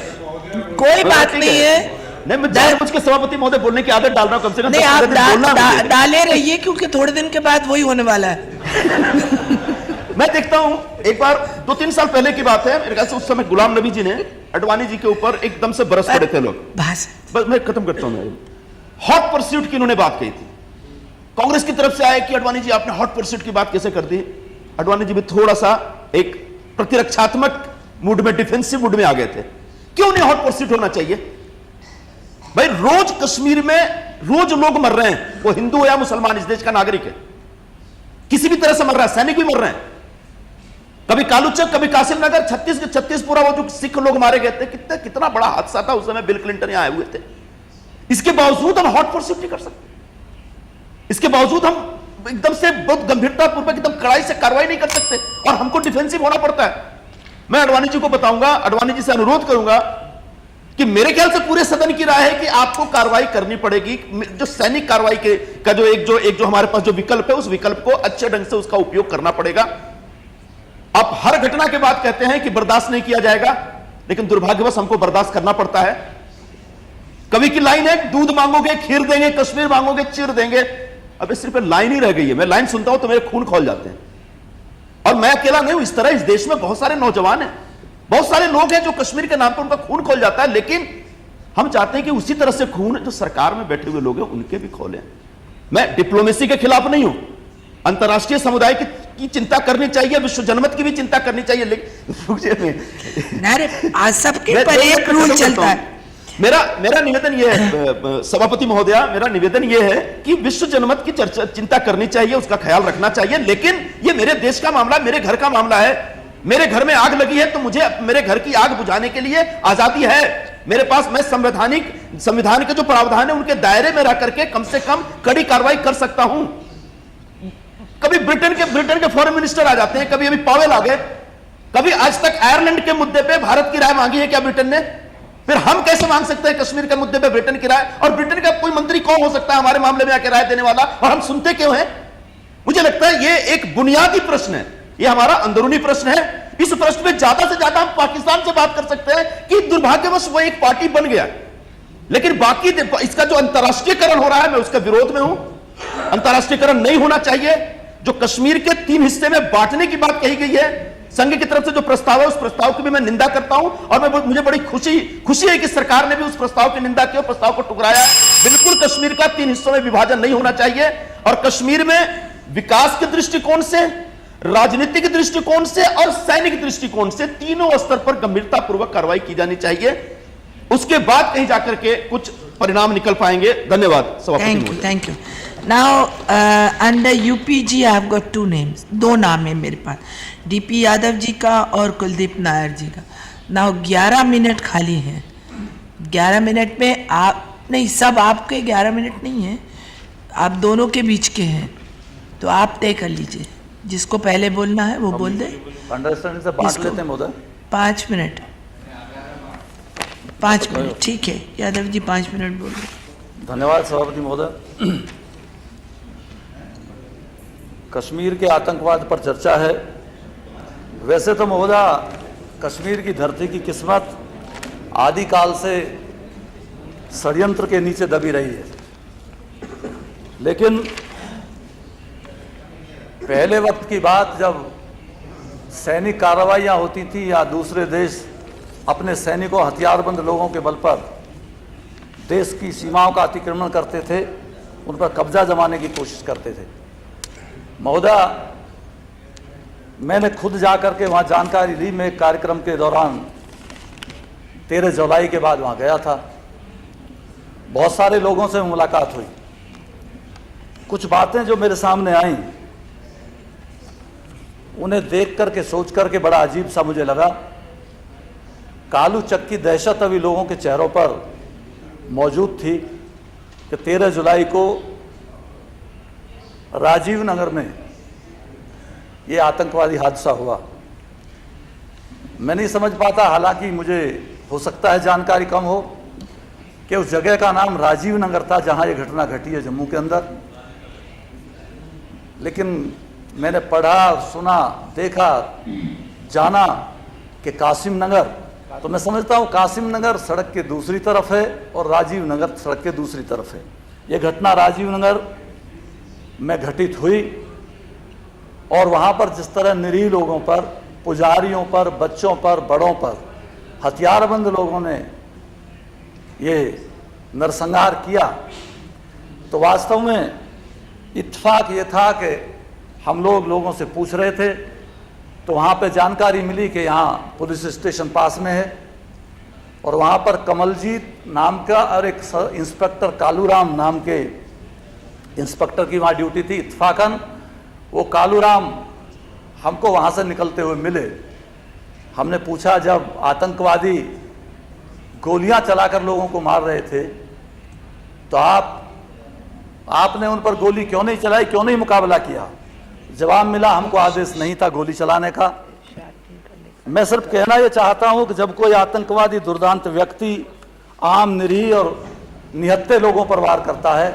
कोई बात नहीं है। नहीं, मैं जानबूझ के सभापति महोदय बोलने की आदत डाल रहा हूं, कम से कम नहीं, आप डाले रहिए, क्योंकि थोड़े दिन के बाद वही होने वाला है। मैं देखता हूं, एक बार 2-3 साल पहले की बात है, मेरे ख्याल से उस समय गुलाम नबी जी ने अडवाणी जी के ऊपर एकदम से बरस पड़े थे लोग। बस मैं खत्म करता हूं। हॉट परस्यूट की उन्होंने बात कही थी। कांग्रेस की तरफ से आए कि अडवाणी जी आपने हॉट परस्यूट की बात कैसे कर दी। अडवाणी जी भी थोड़ा सा एक प्रतिरक्षात्मक मूड में, डिफेंसिव मूड में आ गए थे। क्यों नहीं हॉट परस्यूट होना चाहिए भाई? रोज कश्मीर में रोज लोग मर रहे हैं, वो हिंदू हो या मुसलमान, इस देश का नागरिक है, किसी भी तरह से मर रहा है, सैनिक भी मर रहे हैं। कभी कालूचक, कभी कासिम नगर, 36पूरा वो जो सिख लोग मारे गए थे, कितना बड़ा हादसा था उस समय, बिल क्लिंटन यहां आए हुए थे। इसके बावजूद हम हॉट परस्यूट नहीं कर सकते। इसके बावजूद हम एकदम से बहुत गंभीरता पूर्वक एकदम कड़ाई से कार्रवाई नहीं कर सकते और हमको डिफेंसिव होना पड़ता है। मैं अडवाणी जी को बताऊंगा, अडवाणी जी से अनुरोध करूंगा कि मेरे ख्याल से पूरे सदन की राय है कि आपको कार्रवाई करनी पड़ेगी। जो सैनिक कार्रवाई का जो हमारे पास जो विकल्प है, उस विकल्प को अच्छे ढंग से उसका उपयोग करना पड़ेगा। आप हर घटना के बाद कहते हैं कि बर्दाश्त नहीं किया जाएगा, लेकिन दुर्भाग्यवश हमको बर्दाश्त करना पड़ता है। कवि की लाइन है, दूध मांगोगे खीर देंगे, कश्मीर मांगोगे चीर देंगे। अब सिर्फ लाइन ही रह गई है। मैं लाइन सुनता हूं तो मेरे खून खौल जाते हैं। और मैं अकेला नहीं हूं, इस तरह इस देश में बहुत सारे नौजवान हैं, बहुत सारे लोग हैं जो कश्मीर के नाम पर उनका खून खोल जाता है। लेकिन हम चाहते हैं कि उसी तरह से खून जो सरकार में बैठे हुए लोग हैं उनके भी खोलें। मैं डिप्लोमेसी के खिलाफ नहीं हूं, अंतर्राष्ट्रीय समुदाय की चिंता करनी चाहिए, विश्व जनमत की भी चिंता करनी चाहिए, लेकिन आज सबके पर एक रूल चलता है। मेरा निवेदन यह है सभापति महोदया, मेरा निवेदन यह है कि विश्व जनमत की चिंता करनी चाहिए, उसका ख्याल रखना चाहिए। लेकिन यह मेरे देश का मामला, मेरे घर का मामला है। मेरे घर में आग लगी है तो मुझे मेरे घर की आग बुझाने के लिए आजादी है मेरे पास। मैं संविधान के जो प्रावधान है उनके दायरे में रह करके कम से कम कड़ी कार्रवाई कर सकता हूं। कभी ब्रिटेन के फॉरेन मिनिस्टर आ जाते हैं, कभी अभी पावेल आ गए, कभी आज तक आयरलैंड के मुद्दे पे भारत की राय मांगी है क्या ब्रिटेन ने? फिर हम कैसे मांग सकते हैं कश्मीर के मुद्दे पे ब्रिटेन की राय? और ब्रिटेन का कोई मंत्री कौन हो सकता है हमारे मामले में आके राय देने वाला, और हम सुनते क्यों हैं? मुझे लगता है ये एक बुनियादी प्रश्न है, ये हमारा अंदरूनी प्रश्न है। इस प्रश्न में ज्यादा से ज्यादा हम पाकिस्तान से बात कर सकते हैं कि दुर्भाग्यवश वो एक पार्टी बन गया, लेकिन बाकी इसका जो अंतरराष्ट्रीयकरण हो रहा है, मैं उसके विरोध में हूं। अंतरराष्ट्रीयकरण नहीं होना चाहिए। जो कश्मीर के 3 हिस्से में बांटने की बात कही गई है संघ की तरफ से, जो प्रस्ताव है उस प्रस्ताव की भी मैं निंदा करता हूं, और मुझे बड़ी खुशी है कि सरकार ने भी उस प्रस्ताव की निंदा की और प्रस्ताव को ठुकराया। बिल्कुल कश्मीर का 3 हिस्सों में विभाजन नहीं होना चाहिए, और कश्मीर में विकास के दृष्टिकोण से, राजनीतिक दृष्टिकोण से और सैनिक दृष्टिकोण से तीनों स्तर पर गंभीरता पूर्वक कार्रवाई की जानी चाहिए। उसके बाद कहीं जाकर के कुछ परिणाम निकल पाएंगे। धन्यवाद सभापति। Thank you. Now under UPG I have got 2 names, 2 नाम है मेरे पास, डीपी यादव जी का और कुलदीप नायर जी का। नाउ 11 मिनट खाली हैं। 11 मिनट में आप नहीं, सब आपके 11 मिनट नहीं है, आप दोनों के बीच के हैं, तो आप तय कर लीजिए जिसको पहले बोलना है वो बोल दे। अंडरस्टैंडिंग से बांट लेते हैं महोदय। 5 मिनट, 5 मिनट, ठीक है यादव जी 5 मिनट बोल रहे। धन्यवाद सभापति महोदय। कश्मीर के आतंकवाद पर चर्चा है। वैसे तो महोदय कश्मीर की धरती की किस्मत आदिकाल से षड्यंत्र के नीचे दबी रही है, लेकिन पहले वक्त की बात जब सैनिक कार्रवाइयाँ होती थी या दूसरे देश अपने सैनिकों, हथियारबंद लोगों के बल पर देश की सीमाओं का अतिक्रमण करते थे, उन पर कब्जा जमाने की कोशिश करते थे। महोदय मैंने खुद जाकर के वहाँ जानकारी ली। मैं एक कार्यक्रम के दौरान 13 जुलाई के बाद वहाँ गया था। बहुत सारे लोगों से मुलाकात हुई। कुछ बातें जो मेरे सामने आई, उन्हें देख करके सोच करके बड़ा अजीब सा मुझे लगा। कालू चक की दहशत अभी लोगों के चेहरों पर मौजूद थी कि 13 जुलाई को राजीव नगर में ये आतंकवादी हादसा हुआ। मैं नहीं समझ पाता, हालांकि मुझे हो सकता है जानकारी कम हो, कि उस जगह का नाम राजीव नगर था जहां ये घटना घटी है जम्मू के अंदर। लेकिन मैंने पढ़ा, सुना, देखा, जाना कि कासिम नगर, तो मैं समझता हूं कासिम नगर सड़क के दूसरी तरफ है और राजीव नगर सड़क के दूसरी तरफ है। ये घटना राजीव नगर में घटित हुई, और वहां पर जिस तरह निरीह लोगों पर, पुजारियों पर, बच्चों पर, बड़ों पर हथियारबंद लोगों ने ये नरसंहार किया, तो वास्तव में इत्तेफाक ये था कि हम लोगों से पूछ रहे थे, तो वहाँ पे जानकारी मिली कि यहाँ पुलिस स्टेशन पास में है, और वहाँ पर कमलजीत नाम का और एक इंस्पेक्टर कालूराम नाम के इंस्पेक्टर की वहाँ ड्यूटी थी। इत्तेफाकन वो कालूराम हमको वहाँ से निकलते हुए मिले। हमने पूछा, जब आतंकवादी गोलियां चलाकर लोगों को मार रहे थे, तो आपने उन पर गोली क्यों नहीं चलाई, क्यों नहीं मुकाबला किया? जवाब मिला, हमको आदेश नहीं था गोली चलाने का। मैं सिर्फ कहना यह चाहता हूं कि जब कोई आतंकवादी दुर्दांत व्यक्ति आम निरीह और निहत्थे लोगों पर वार करता है,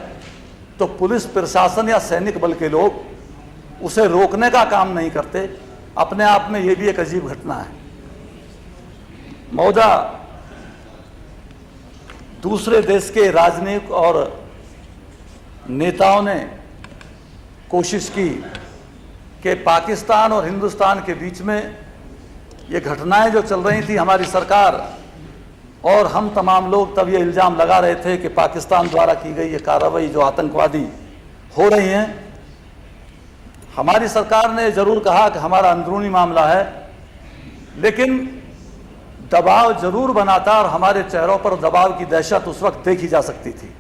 तो पुलिस प्रशासन या सैनिक बल के लोग उसे रोकने का काम नहीं करते। अपने आप में यह भी एक अजीब घटना है। महोदय, दूसरे देश के राजनीतिक और नेताओं ने कोशिश की कि पाकिस्तान और हिंदुस्तान के बीच में ये घटनाएं जो चल रही थी, हमारी सरकार और हम तमाम लोग तब ये इल्ज़ाम लगा रहे थे कि पाकिस्तान द्वारा की गई ये कार्रवाई जो आतंकवादी हो रही हैं, हमारी सरकार ने ज़रूर कहा कि हमारा अंदरूनी मामला है, लेकिन दबाव जरूर बना था और हमारे चेहरों पर दबाव की दहशत उस वक्त देखी जा सकती थी।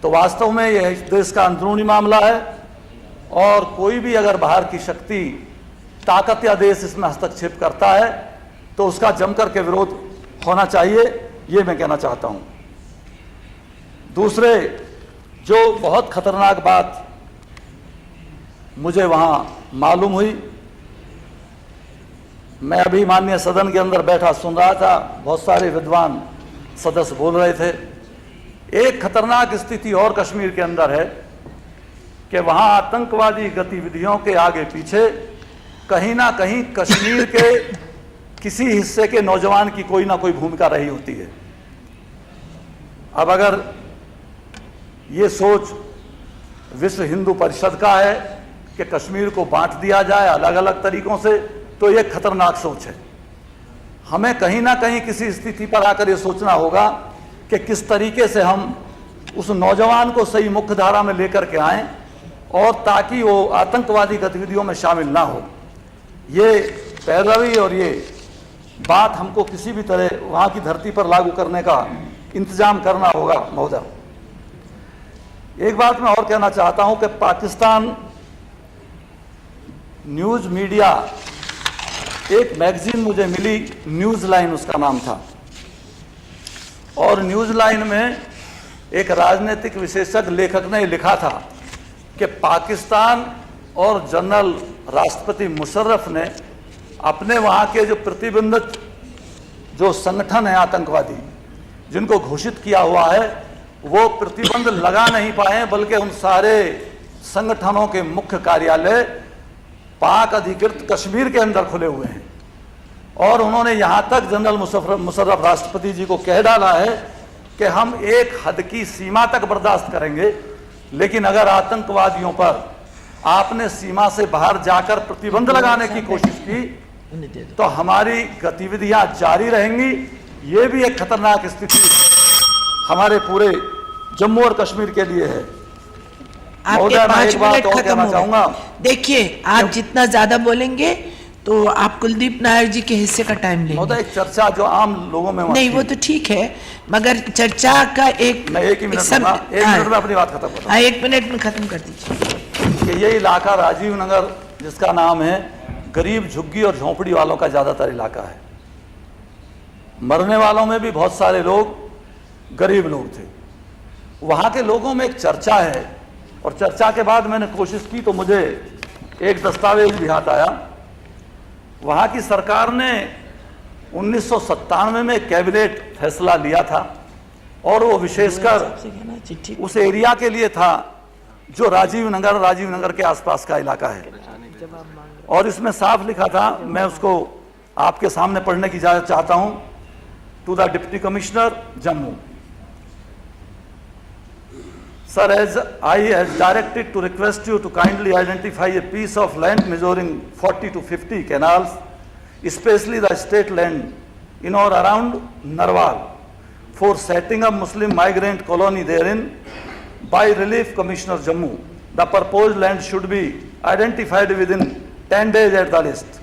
तो वास्तव में यह देश का अंदरूनी मामला है, और कोई भी अगर बाहर की शक्ति, ताकत या देश इसमें हस्तक्षेप करता है तो उसका जमकर के विरोध होना चाहिए, ये मैं कहना चाहता हूं। दूसरे, जो बहुत खतरनाक बात मुझे वहाँ मालूम हुई। मैं अभी माननीय सदन के अंदर बैठा सुन रहा था, बहुत सारे विद्वान सदस्य बोल रहे थे। एक खतरनाक स्थिति और कश्मीर के अंदर है कि वहाँ आतंकवादी गतिविधियों के आगे पीछे कहीं ना कहीं कश्मीर के किसी हिस्से के नौजवान की कोई ना कोई भूमिका रही होती है। अब अगर ये सोच विश्व हिंदू परिषद का है कि कश्मीर को बांट दिया जाए अलग अलग तरीकों से, तो ये खतरनाक सोच है। हमें कहीं ना कहीं किसी स्थिति पर आकर ये सोचना होगा कि किस तरीके से हम उस नौजवान को सही मुख्य धारा में लेकर के आएं और ताकि वो आतंकवादी गतिविधियों में शामिल ना हो। ये पैरवी और ये बात हमको किसी भी तरह वहां की धरती पर लागू करने का इंतजाम करना होगा। महोदय, एक बात मैं और कहना चाहता हूं कि पाकिस्तान न्यूज मीडिया, एक मैगजीन मुझे मिली, न्यूज लाइन उसका नाम था, और न्यूज लाइन में एक राजनीतिक विशेषज्ञ लेखक ने लिखा था कि पाकिस्तान और जनरल राष्ट्रपति मुशर्रफ ने अपने वहाँ के जो प्रतिबंधित जो संगठन है आतंकवादी जिनको घोषित किया हुआ है, वो प्रतिबंध लगा नहीं पाए, बल्कि उन सारे संगठनों के मुख्य कार्यालय पाक अधिकृत कश्मीर के अंदर खुले हुए हैं। और उन्होंने यहाँ तक जनरल मुशर्रफ राष्ट्रपति जी को कह डाला है कि हम एक हद की सीमा तक बर्दाश्त करेंगे, लेकिन अगर आतंकवादियों पर आपने सीमा से बाहर जाकर प्रतिबंध लगाने की कोशिश की तो हमारी गतिविधियां जारी रहेंगी। ये भी एक खतरनाक स्थिति हमारे पूरे जम्मू और कश्मीर के लिए है। आपके 5 मिनट खत्म हो चाहूंगा। देखिए, आप जितना ज्यादा बोलेंगे तो आप कुलदीप नायर जी के हिस्से का टाइम लेंगे। एक चर्चा जो आम लोगों में नहीं, वो तो ठीक है, मगर चर्चा का मैं एक ही मिनट में अपनी बात खत्म करता हूं। 1 मिनट में खत्म कर दीजिए। कि ये इलाका राजीव नगर, जिसका नाम है, गरीब झुग्गी और झोंपड़ी वालों का ज्यादातर इलाका है। मरने वालों में भी बहुत सारे लोग गरीब लोग थे। वहां के लोगों में एक चर्चा है, और चर्चा के बाद मैंने कोशिश की तो मुझे एक दस्तावेज भी हाथ आया। वहां की सरकार ने 1997 में कैबिनेट फैसला लिया था, और वो विशेषकर उस एरिया के लिए था जो राजीव नगर के आसपास का इलाका है। और इसमें साफ लिखा था, मैं उसको आपके सामने पढ़ने की इजाजत चाहता हूं। To the deputy commissioner Jammu, Sir, as I has directed to request you to kindly identify a piece of land measuring 40 to 50 canals, especially the state land in or around Narwal, for setting up Muslim migrant colony therein by Relief Commissioner Jammu. The proposed land should be identified within 10 days at the least.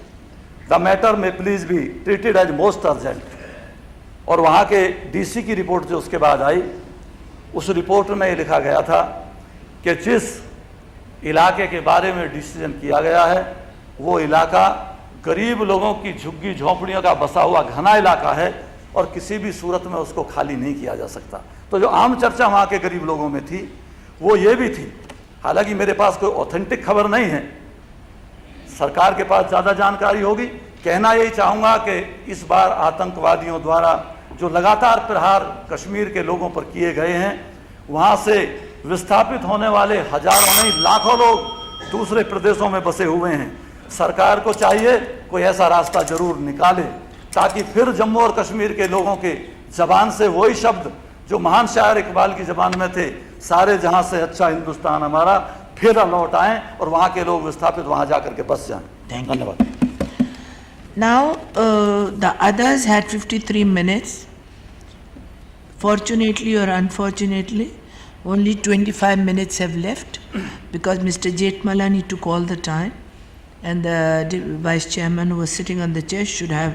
The matter may please be treated as most urgent. और वहाँ के DC की report जो उसके बाद आई, उस report में ये लिखा गया था कि जिस इलाके के बारे में डिसीजन किया गया है वो इलाका गरीब लोगों की झुग्गी झोंपड़ियों का बसा हुआ घना इलाका है और किसी भी सूरत में उसको खाली नहीं किया जा सकता। तो जो आम चर्चा वहाँ के गरीब लोगों में थी वो ये भी थी, हालांकि मेरे पास कोई ऑथेंटिक खबर नहीं है, सरकार के पास ज़्यादा जानकारी होगी। कहना यही चाहूँगा कि इस बार आतंकवादियों द्वारा जो लगातार प्रहार कश्मीर के लोगों पर किए गए हैं, वहाँ से विस्थापित होने वाले हजारों नहीं लाखों लोग दूसरे प्रदेशों में बसे हुए हैं। सरकार को चाहिए कोई ऐसा रास्ता जरूर निकाले ताकि फिर जम्मू और कश्मीर के लोगों के जबान से वही शब्द जो महान शायर इकबाल की जबान में थे, सारे जहां से अच्छा हिंदुस्तान हमारा, फिर लौट आए और वहाँ के लोग विस्थापित वहाँ जाकर के बस जाएं। धन्यवाद। Now the others had 53 minutes. Fortunately or unfortunately, only 25 minutes have left because Mr. Jetmala need to call the time, and the vice chairman who was sitting on the chair should have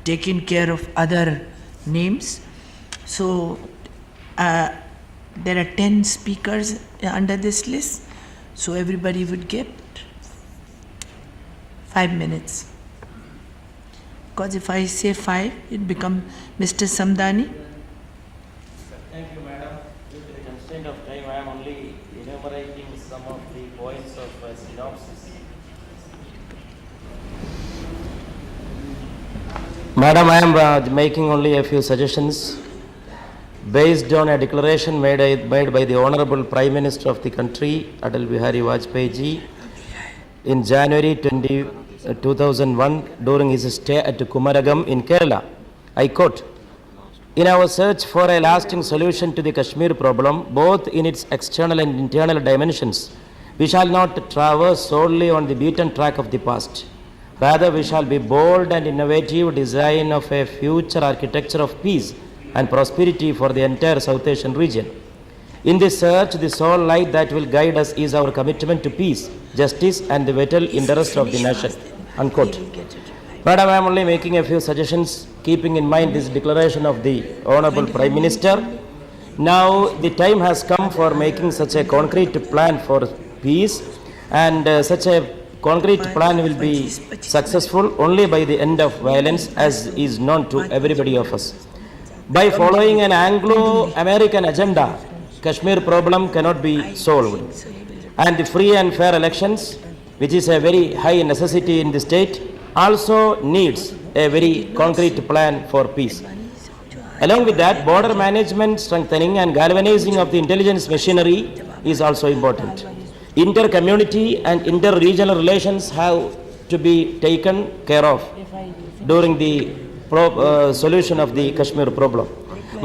taken care of other names. So there are 10 speakers under this list, so everybody would get 5 minutes. Because if I say 5, it becomes Mr. Samdani. Thank you, madam. Due to the constraint of time, I am only enumerating some of the points of synopsis. Madam, I am making only a few suggestions based on a declaration made by the Honorable Prime Minister of the country, Atal Bihari Vajpayee ji, in January 2001 during his stay at Kumaragam in Kerala. I quote, "In our search for a lasting solution to the Kashmir problem, both in its external and internal dimensions, we shall not traverse solely on the beaten track of the past. Rather, we shall be bold and innovative design of a future architecture of peace and prosperity for the entire South Asian region. In this search, the sole light that will guide us is our commitment to peace, justice and the vital interest of the nation." Unquote. Madam, I am only making a few suggestions keeping in mind this declaration of the Honorable Prime Minister. Now the time has come for making such a concrete plan for peace, and such a concrete plan will be successful only by the end of violence, as is known to everybody of us. By following an Anglo-American agenda, Kashmir problem cannot be solved. And the free and fair elections, which is a very high necessity in the state, also needs a very concrete plan for peace. Along with that, border management strengthening and galvanizing of the intelligence machinery is also important. Inter-community and inter-regional relations have to be taken care of during the solution of the Kashmir problem.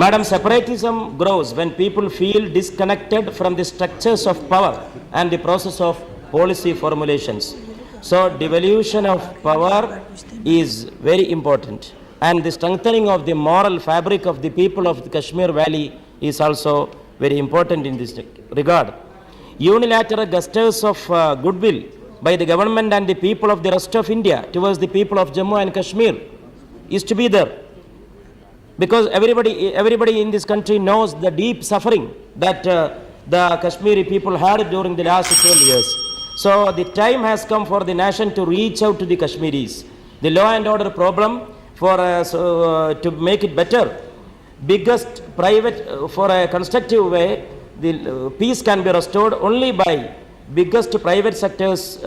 Madam, separatism grows when people feel disconnected from the structures of power and the process of policy formulations. So, devolution of power is very important, and the strengthening of the moral fabric of the people of the Kashmir Valley is also very important in this regard. Unilateral gestures of goodwill by the government and the people of the rest of India towards the people of Jammu and Kashmir is to be there, because everybody in this country knows the deep suffering that the Kashmiri people had during the last 12 years. So the time has come for the nation to reach out to the Kashmiris. The law and order problem, to make it better, biggest private, for a constructive way, the peace can be restored only by biggest private sectors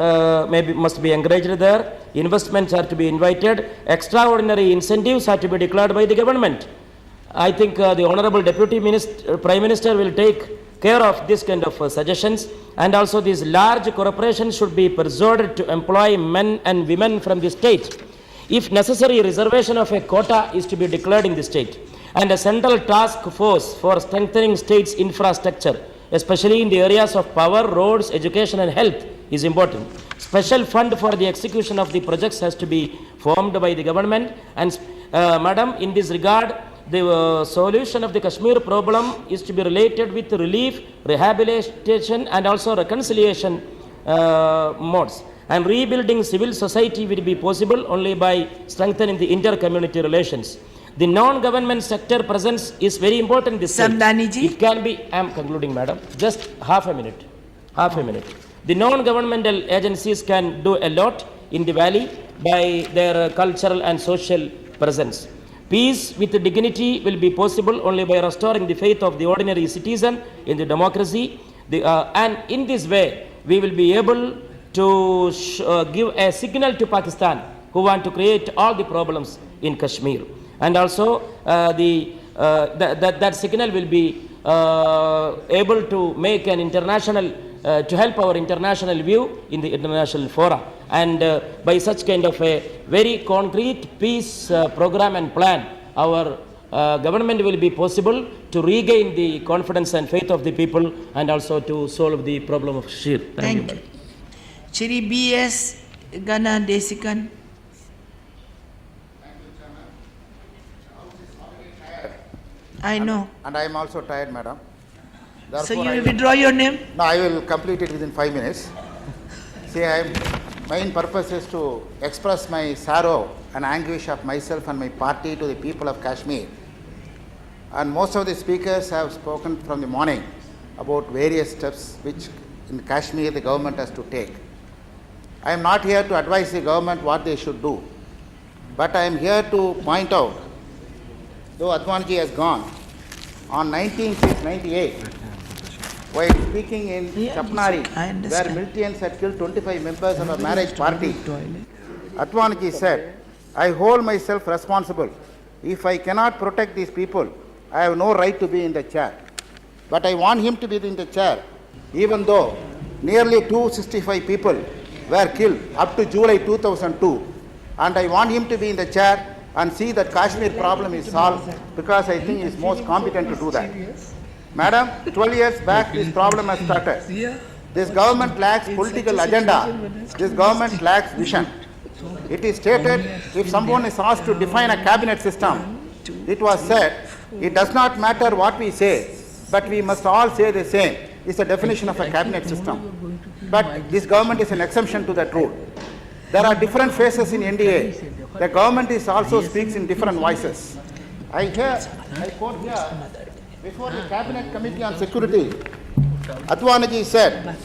must be encouraged there, investments are to be invited, extraordinary incentives are to be declared by the government. I think the Honorable Deputy Prime Minister will take care of this kind of suggestions, and also these large corporations should be persuaded to employ men and women from the state. If necessary, reservation of a quota is to be declared in the state, and a central task force for strengthening state's infrastructure, especially in the areas of power, roads, education and health is important. Special fund for the execution of the projects has to be formed by the government, and Madam, in this regard, the solution of the Kashmir problem is to be related with relief, rehabilitation and also reconciliation modes. And rebuilding civil society will be possible only by strengthening the inter-community relations. The non-government sector presence is very important. This Samdani ji. It can be, I am concluding, Madam, just half a minute. The non-governmental agencies can do a lot in the valley by their cultural and social presence. Peace with dignity will be possible only by restoring the faith of the ordinary citizen in the democracy. And in this way, we will be able to give a signal to Pakistan, who want to create all the problems in Kashmir. And also, that signal will be able to make an international, to help our international view in the international fora. And by such kind of a very concrete peace program and plan, our government will be possible to regain the confidence and faith of the people, and also to solve the problem of Kashmir. Thank you. Shri B.S. Gana Desikan. I know. And I am also tired, madam. So you will withdraw your name? No, I will complete it within 5 minutes. See, main purpose is to express my sorrow and anguish of myself and my party to the people of Kashmir. And most of the speakers have spoken from the morning about various steps which in Kashmir the government has to take. I am not here to advise the government what they should do, but I am here to point out, though Advanji has gone, on 1998, while speaking in Yeah, Chapnari, I understand. where militants had killed 25 members of a marriage party. Toilet. Advanji said, I hold myself responsible. If I cannot protect these people, I have no right to be in the chair. But I want him to be in the chair, even though nearly 265 people were killed up to July 2002. And I want him to be in the chair and see that Kashmir problem is solved, because I think he is most competent to do that. Madam, 12 years back this problem has started. Yeah. This government lacks political agenda. This government lacks vision. It is stated, if someone is asked to define a cabinet system, it was said, it does not matter what we say, but we must all say the same. It's the definition of a cabinet system. But this government is an exception to that rule. There are different faces in NDA. The government is also speaks in different voices. I quote here, before the Cabinet Committee on Security, Advanji said,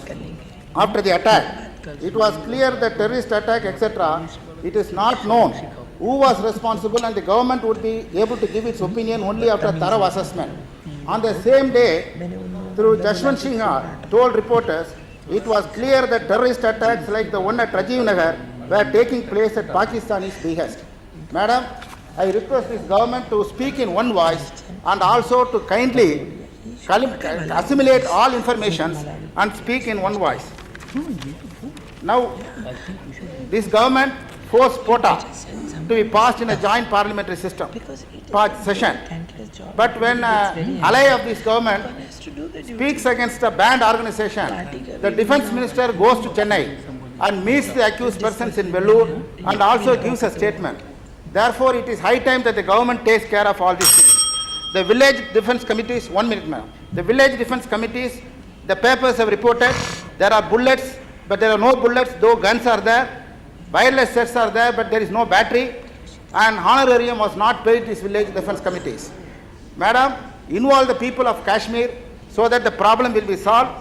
after the attack, it was clear that terrorist attack, etc., it is not known who was responsible, and the government would be able to give its opinion only after thorough assessment. On the same day, through Jashwant Sinha told reporters, it was clear that terrorist attacks like the one at Rajiv Nagar were taking place at Pakistani's behest. Madam, I request this government to speak in one voice and also to kindly assimilate all information and speak in one voice. Now, this government forced quota to be passed in a joint parliamentary session. But when an ally of this government speaks against a banned organization, the defense minister goes to Chennai and meets the accused persons in Vellore and also gives a statement. Therefore, it is high time that the government takes care of all these things. The village defense committees, 1 minute ma'am. The village defense committees, the papers have reported, there are bullets, but there are no bullets, though guns are there. Wireless sets are there, but there is no battery. And honorarium was not paid to these village defense committees. Madam, involve the people of Kashmir so that the problem will be solved.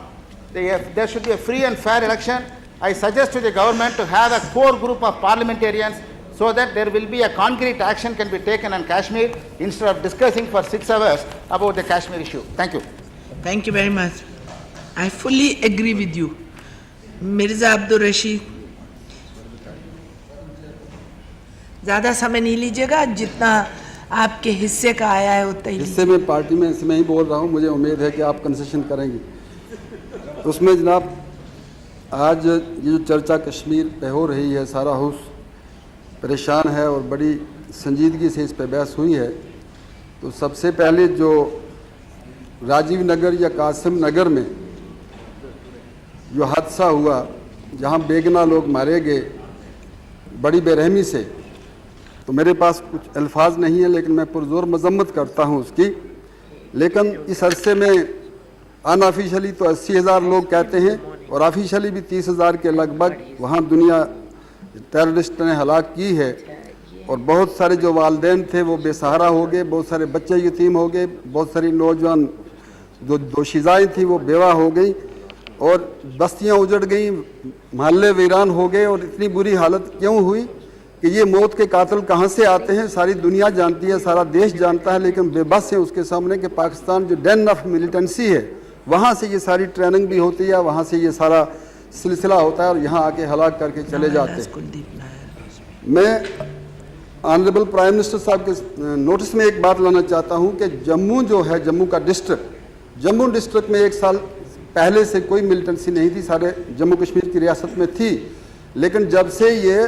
There should be a free and fair election. I suggest to the government to have a core group of parliamentarians so that there will be a concrete action can be taken on Kashmir instead of discussing for 6 hours about the Kashmir issue. Thank you. Thank you very much. I fully agree with you. Mirza Abdul Rashid. ज़्यादा समय नहीं लीजिएगा, जितना आपके हिस्से का आया है उतना ही हिस्से में पार्टी में इसमें ही बोल रहा हूँ, मुझे उम्मीद है कि आप कंसेशन करेंगे। उसमें जनाब आज ये जो चर्चा कश्मीर पे हो रही है, सारा हाउस परेशान है और बड़ी संजीदगी से इस पे बहस हुई है। तो सबसे पहले जो राजीव नगर या कासिम नगर में जो हादसा हुआ, जहाँ बेगुनाह लोग मारे गए बड़ी बेरहमी से, तो मेरे पास कुछ अल्फाज नहीं है, लेकिन मैं पुरजोर मजम्मत करता हूँ उसकी। लेकिन इस अरसे में अनऑफिशियली तो 80,000 लोग कहते हैं और ऑफिशियली भी 30,000 के लगभग वहाँ दुनिया टेररिस्ट ने हलाक की है। और बहुत सारे जो वालिदैन थे वो बेसहारा हो गए, बहुत सारे बच्चे यतीम हो गए, बहुत सारी नौजवान जो दोशीज़ाएँ थी वो बेवा हो गई और बस्तियाँ उजड़ गई, महल्ले वीरान हो गए। और इतनी बुरी हालत क्यों हुई कि ये मौत के कातिल कहाँ से आते हैं सारी दुनिया जानती है, सारा देश जानता है, लेकिन बेबस है उसके सामने कि पाकिस्तान जो डेन ऑफ मिलिटेंसी है वहाँ से ये सारी ट्रेनिंग भी होती है, वहाँ से ये सारा सिलसिला होता है और यहाँ आके हलाक करके चले जाते हैं। मैं ऑनरेबल प्राइम मिनिस्टर साहब के नोटिस में एक बात लाना चाहता हूँ कि जम्मू जो है, जम्मू का डिस्ट्रिक्ट, जम्मू डिस्ट्रिक्ट में 1 साल पहले से कोई मिलिटेंसी नहीं थी, सारे जम्मू कश्मीर की रियासत में थी। लेकिन जब से ये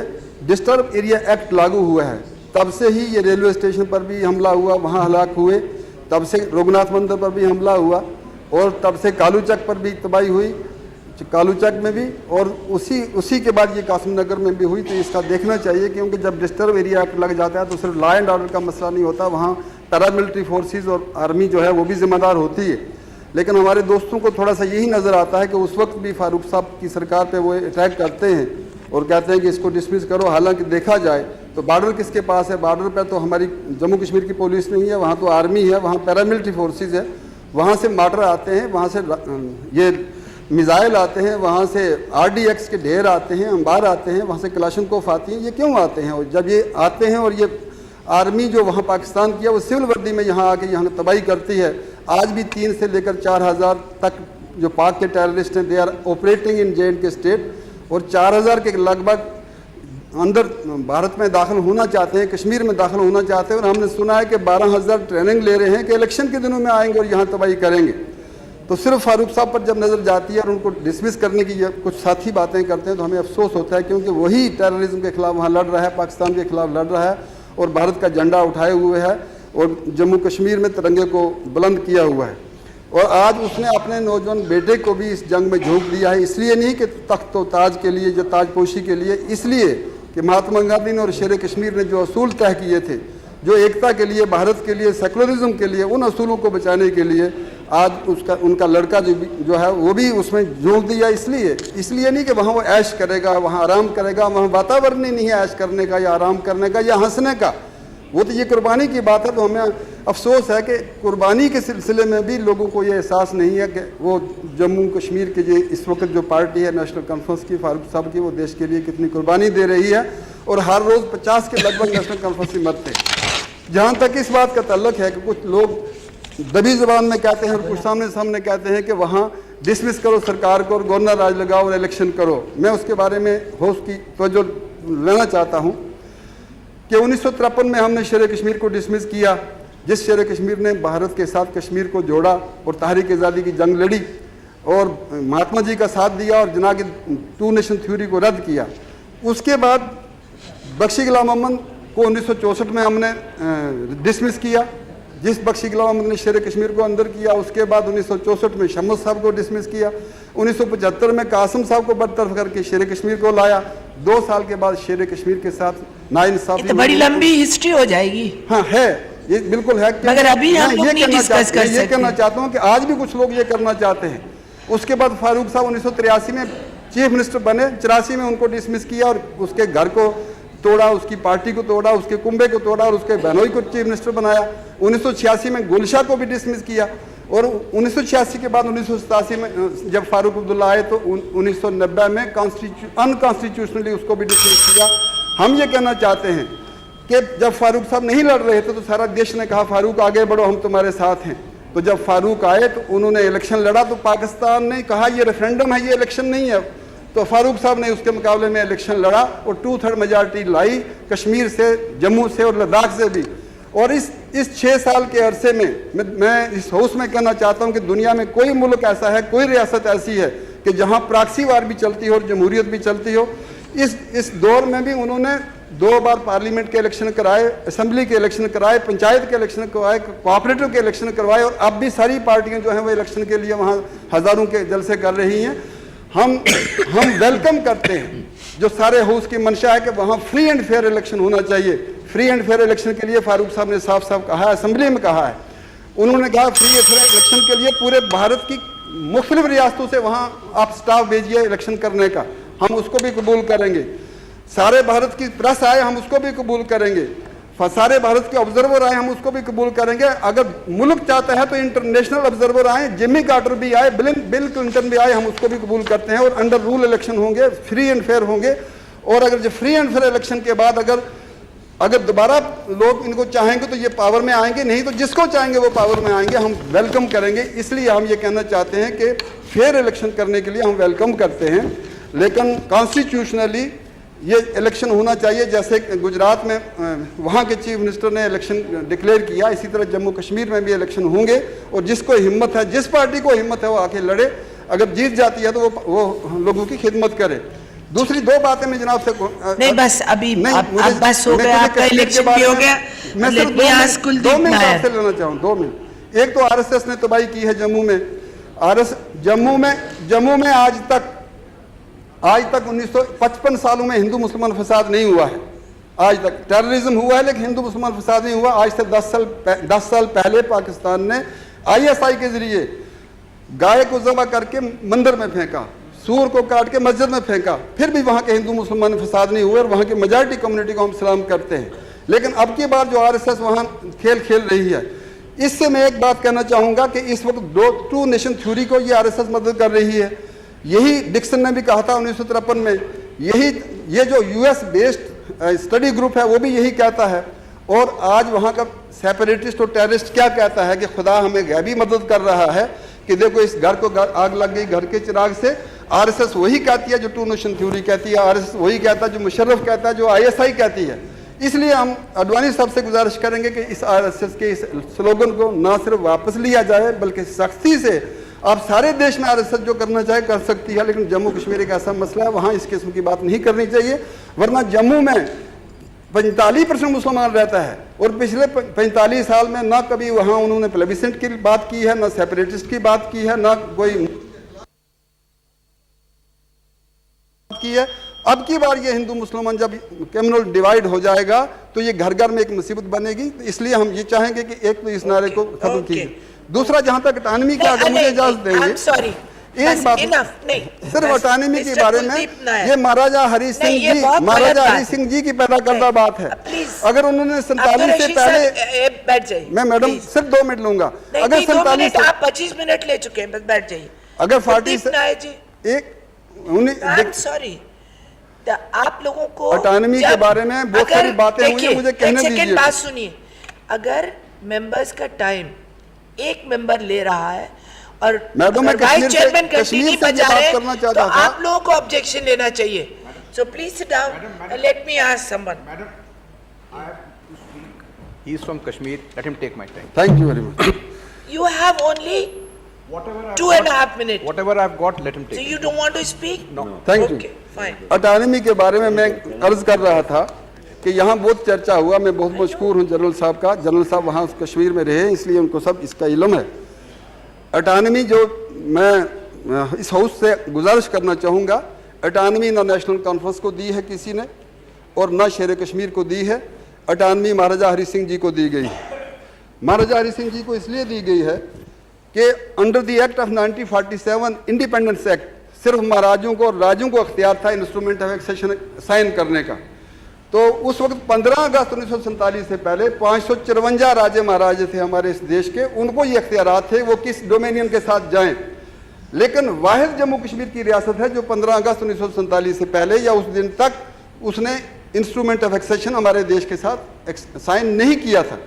डिस्टर्ब एरिया एक्ट लागू हुआ है तब से ही ये रेलवे स्टेशन पर भी हमला हुआ, वहाँ हलाक हुए, तब से रघुनाथ मंदिर पर भी हमला हुआ और तब से कालूचक पर भी तबाही हुई, कालूचक में भी, और उसी के बाद ये कासिम नगर में भी हुई। तो इसका देखना चाहिए, क्योंकि जब डिस्टर्ब एरिया एक्ट लग जाता है तो सिर्फ लॉ एंड ऑर्डर का मसला नहीं होता, वहाँ पैरामिलिट्री फोर्सेस और आर्मी जो है वो भी जिम्मेदार होती है। लेकिन हमारे दोस्तों को थोड़ा सा यही नज़र आता है कि उस वक्त भी फारूक साहब की सरकार पे वो अटैक करते हैं और कहते हैं कि इसको डिसमिस करो। हालांकि देखा जाए तो बॉर्डर किसके पास है? बॉर्डर पर तो हमारी जम्मू कश्मीर की पुलिस नहीं है, वहाँ तो आर्मी है, वहाँ पैरामिलिट्री फोर्सेस है, वहाँ से मार्टर आते हैं, वहाँ से ये मिज़ाइल आते हैं, वहाँ से RDX के ढेर आते हैं, अंबार आते हैं, वहाँ से कलाशनकोफ आती हैं। ये क्यों आते हैं? और जब ये आते हैं और ये आर्मी जो वहाँ पाकिस्तान की है वो सिविल वर्दी में यहाँ आके यहाँ तबाही करती है। आज भी 3 से लेकर 4,000 तक जो पाक के टेररिस्ट हैं, they are operating in J&K state, और 4000 के लगभग अंदर भारत में दाखिल होना चाहते हैं, कश्मीर में दाखिल होना चाहते हैं, और हमने सुना है कि 12000 ट्रेनिंग ले रहे हैं कि इलेक्शन के दिनों में आएंगे और यहाँ तबाही करेंगे। तो सिर्फ फारूक साहब पर जब नज़र जाती है और उनको डिसमिस करने की कुछ साथी बातें करते हैं तो हमें अफसोस होता है, क्योंकि वही टेररिज्म के खिलाफ वहाँ लड़ रहा है, पाकिस्तान के खिलाफ लड़ रहा है और भारत का झंडा उठाए हुए है और जम्मू कश्मीर में तिरंगे को बुलंद किया हुआ है। और आज उसने अपने नौजवान बेटे को भी इस जंग में झोंक दिया है, इसलिए नहीं कि तख्त व ताज के लिए, जो ताजपोशी के लिए, इसलिए कि महात्मा गांधी ने और शेर कश्मीर ने जो असूल तय किए थे, जो एकता के लिए, भारत के लिए, सेकुलरिज्म के लिए, उन असूलों को बचाने के लिए आज उनका लड़का जो है वो भी उसमें झोंक दिया। इसलिए नहीं कि वहाँ वो ऐश करेगा, वहाँ आराम करेगा, वहाँ वातावरण ही नहीं है ऐश करने का या आराम करने का या हंसने का, वो तो ये कुर्बानी की बात है। तो हमें अफसोस है कि कुर्बानी के सिलसिले में भी लोगों को ये एहसास नहीं है कि वो जम्मू कश्मीर के जो इस वक्त जो पार्टी है नेशनल कॉन्फ्रेंस की, फारूक साहब की, वो देश के लिए कितनी कुर्बानी दे रही है और हर रोज़ 50 के लगभग नेशनल कॉन्फ्रेंस में मरते हैं। जहाँ तक इस बात का ताल्लुक है कि कुछ लोग दबी ज़बान में कहते हैं और कुछ सामने कहते हैं कि वहाँ डिसमिस करो सरकार को और गवर्नर राज लगाओ और इलेक्शन करो। मैं उसके बारे में होश की तवज्जो लेना चाहता हूँ कि 1953 में हमने शेर कश्मीर को डिसमिस किया, जिस शेर कश्मीर ने भारत के साथ कश्मीर को जोड़ा और तहरीक आज़ादी की जंग लड़ी और महात्मा जी का साथ दिया और जना की 2 नेशन थ्योरी को रद्द किया। उसके बाद बख्शी गुलाम अहमद को 1964 में हमने डिसमिस किया, जिस बख्शी गुलाम अहमद ने शेर कश्मीर को अंदर किया। उसके बाद 1964 में शम्स साहब को डिसमिस किया, 1975 में कासिम साहब को बरतरफ करके शेर कश्मीर को लाया, 2 साल के बाद शेर कश्मीर के साथ नाइंसाफी। तो बड़ी लंबी हिस्ट्री हो जाएगी। हाँ है, ये बिल्कुल है। मगर अभी हम लोग नहीं डिस्कस कर सकते। ये कहना चाहता हूँ कि आज भी कुछ लोग ये करना चाहते हैं। उसके बाद फारूक साहब 1983 में चीफ मिनिस्टर बने, 84 में उनको डिसमिस किया और उसके घर को तोड़ा, उसकी पार्टी को तोड़ा, उसके कुंबे को तोड़ा और उसके बहनोई को चीफ मिनिस्टर बनाया। 1986 में गुलशाह को भी डिसमिस किया और 1986 के बाद 1987 में जब फारूक अब्दुल्ला आए तो 1990 में अनकॉन्स्टिट्यूशनली उसको भी डिसमिस किया। हम ये कहना चाहते हैं कि जब फारूक साहब नहीं लड़ रहे थे तो सारा देश ने कहा फारूक आगे बढ़ो, हम तुम्हारे साथ हैं। तो जब फारूक आए तो उन्होंने इलेक्शन लड़ा तो पाकिस्तान ने कहा ये रेफरेंडम है, ये इलेक्शन नहीं है। तो फारूक साहब ने उसके मुकाबले में इलेक्शन लड़ा और 2/3 मेजॉरिटी लाई, कश्मीर से, जम्मू से और लद्दाख से भी। और इस 6 साल के अरसे में मैं इस हाउस में कहना चाहता हूं कि दुनिया में कोई मुल्क ऐसा है, कोई रियासत ऐसी है कि जहां प्रॉक्सी वार भी चलती हो और जमहूरियत भी चलती हो। इस दौर में भी उन्होंने 2 बार पार्लियामेंट के इलेक्शन कराए, असेंबली के इलेक्शन कराए, पंचायत के इलेक्शन करवाए, कोऑपरेटिव के इलेक्शन करवाए और अब भी सारी पार्टियां जो हैं वो इलेक्शन के लिए वहाँ हज़ारों के जलसे कर रही हैं। हम वेलकम करते हैं जो सारे हाउस की मंशा है कि वहाँ फ्री एंड फेयर इलेक्शन होना चाहिए। फ्री एंड फेयर इलेक्शन के लिए फारूक साहब ने साफ कहा है, असेंबली में कहा है। उन्होंने कहा फ्री एंड फेयर इलेक्शन के लिए पूरे भारत की मुख्तलिफ रियासतों से वहाँ आप स्टाफ भेजिए इलेक्शन करने का, हम उसको भी कबूल करेंगे। सारे भारत की प्रेस आए, हम उसको भी कबूल करेंगे। सारे भारत के ऑब्जर्वर आए, हम उसको भी कबूल करेंगे। अगर मुल्क चाहता है तो इंटरनेशनल ऑब्जर्वर आए, जिमी कार्टर भी आए, बिल क्लिंटन भी आए, हम उसको भी कबूल करते हैं। और अंडर रूल इलेक्शन होंगे, फ्री एंड फेयर होंगे। और अगर जो फ्री एंड फेयर इलेक्शन के बाद अगर दोबारा लोग इनको चाहेंगे तो ये पावर में आएंगे, नहीं तो जिसको चाहेंगे वो पावर में आएंगे, हम वेलकम करेंगे। इसलिए हम ये कहना चाहते हैं कि फेयर इलेक्शन करने के लिए हम वेलकम करते हैं, लेकिन कॉन्स्टिट्यूशनली ये इलेक्शन होना चाहिए। जैसे गुजरात में वहाँ के चीफ मिनिस्टर ने इलेक्शन डिक्लेयर किया, इसी तरह जम्मू कश्मीर में भी इलेक्शन होंगे और जिसको हिम्मत है, जिस पार्टी को हिम्मत है वो आके लड़े। अगर जीत जाती है तो वो लोगों की खिदमत करे। दूसरी 2 बातें मैं जनाब से नहीं, बस अभी अब बस हो गया, आपका इलेक्शन भी हो गया। मैं सिर्फ 2 मिनट आपसे लेना चाहूँ, 2 मिनट। एक तो आरएसएस ने तबाही की है जम्मू में। जम्मू में आज तक 1955 सालों में हिंदू मुसलमान फसाद नहीं हुआ है। आज तक टेररिज्म हुआ है लेकिन हिंदू मुसलमान फसाद नहीं हुआ। आज से 10 साल पहले पाकिस्तान ने ISI के जरिए गाय को ज़बह करके मंदिर में फेंका, सूर को काट के मस्जिद में फेंका, फिर भी वहाँ के हिंदू मुसलमान फसाद नहीं हुए और वहाँ की मेजॉरिटी कम्युनिटी को हम सलाम करते हैं। लेकिन अब की बार जो RSS वहाँ खेल रही है, इससे मैं एक बात कहना चाहूँगा कि इस वक्त 2 नेशन थ्योरी को ये RSS मदद कर रही है। यही डिक्सन ने भी कहा था 1953 में। ये जो US बेस्ड स्टडी ग्रुप है वो भी यही कहता है। और आज वहाँ का सेपरेटिस्ट और टेररिस्ट क्या कहता है कि खुदा हमें गैबी मदद कर रहा है कि देखो इस घर को आग लग गई घर के चिराग से। आरएसएस वही कहती है जो टू नेशन थ्योरी कहती है, आरएसएस वही कहता है जो मुशर्रफ कहता है, जो आईएसआई कहती है। इसलिए हम अडवाणी साहब से गुजारिश करेंगे कि इस आरएसएस के इस स्लोगन को ना सिर्फ वापस लिया जाए बल्कि सख्ती से, आप सारे देश में आरएसएस जो करना चाहे कर सकती है, लेकिन जम्मू कश्मीर एक ऐसा मसला है वहाँ इस किस्म की बात नहीं करनी चाहिए। वरना जम्मू में 45% मुसलमान रहता है और पिछले 45 साल में ना कभी वहाँ उन्होंने प्लेबिसेंट की बात की है, ना सेपरेटिस्ट की बात की है, ना कोई की है। अब की बार ये हिंदू मुसलमान जब कम्युनल डिवाइड हो जाएगा तो ये घर घर में एक मुसीबत बनेगी। तो इसलिए हम ये चाहेंगे कि एक तो इस नारे को खत्म कीजिए। दूसरा, जहां तक अटानमी का अगर मुझे इजाजत देंगे, एक बात सिर्फ अटानमी के बारे में, ये महाराजा हरि सिंह जी की पैदा करदा बात है। अगर उन्होंने 47 से पहले, बैठ जाइए मैं मैडम सिर्फ 2 मिनट लूंगा, अगर 47 आप 25 मिनट ले चुके हैं, बस बैठ जाइए। अगर 40 एक सॉरी, आप लोगों को अटानमी के बारे में बहुत सारी बातें हुई, मुझे कहने दीजिए। बात सुनिए, अगर मेंबर्स का टाइम एक मेंबर ले रहा है और वाइस चेयरमैन कंटिन्यू बजा रहे हैं तो आप लोगों को ऑब्जेक्शन लेना चाहिए। So please sit down and let me ask someone. He is from Kashmir. Let him take my time. Thank you very much. You have only 2.5 minutes. Whatever I've got, let him take. So you don't want to speak? No. Thank you. Okay, fine. अटानमी के बारे में मैं अर्ज कर रहा था कि यहाँ बहुत चर्चा हुआ। मैं बहुत मशकूर हूँ जनरल साहब का। जनरल साहब वहाँ कश्मीर में रहे, इसलिए उनको सब इसका इल्म है। अटानमी जो मैं इस हाउस से गुजारिश करना चाहूँगा, अटानमी ना नेशनल कॉन्फ्रेंस को दी है किसी ने और ना शेर कश्मीर को दी है। अटानमी महाराजा हरि सिंह जी को दी गई है। महाराजा हरि सिंह जी को इसलिए दी गई है कि under the act of 1947 independence act सिर्फ महाराजों को और राजों को अख्तियार था इंस्ट्रूमेंट ऑफ एक्सेशन साइन करने का। तो उस वक्त 15 अगस्त 1947 से पहले 554 राजे महाराजे थे हमारे इस देश के, उनको ये अख्तियारात थे वो किस डोमेनियन के साथ जाएं। लेकिन वाहिद जम्मू कश्मीर की रियासत है जो 15 अगस्त 1947 से पहले या उस दिन तक उसने इंस्ट्रूमेंट ऑफ एक्सेशन हमारे देश के साथ साइन नहीं किया था।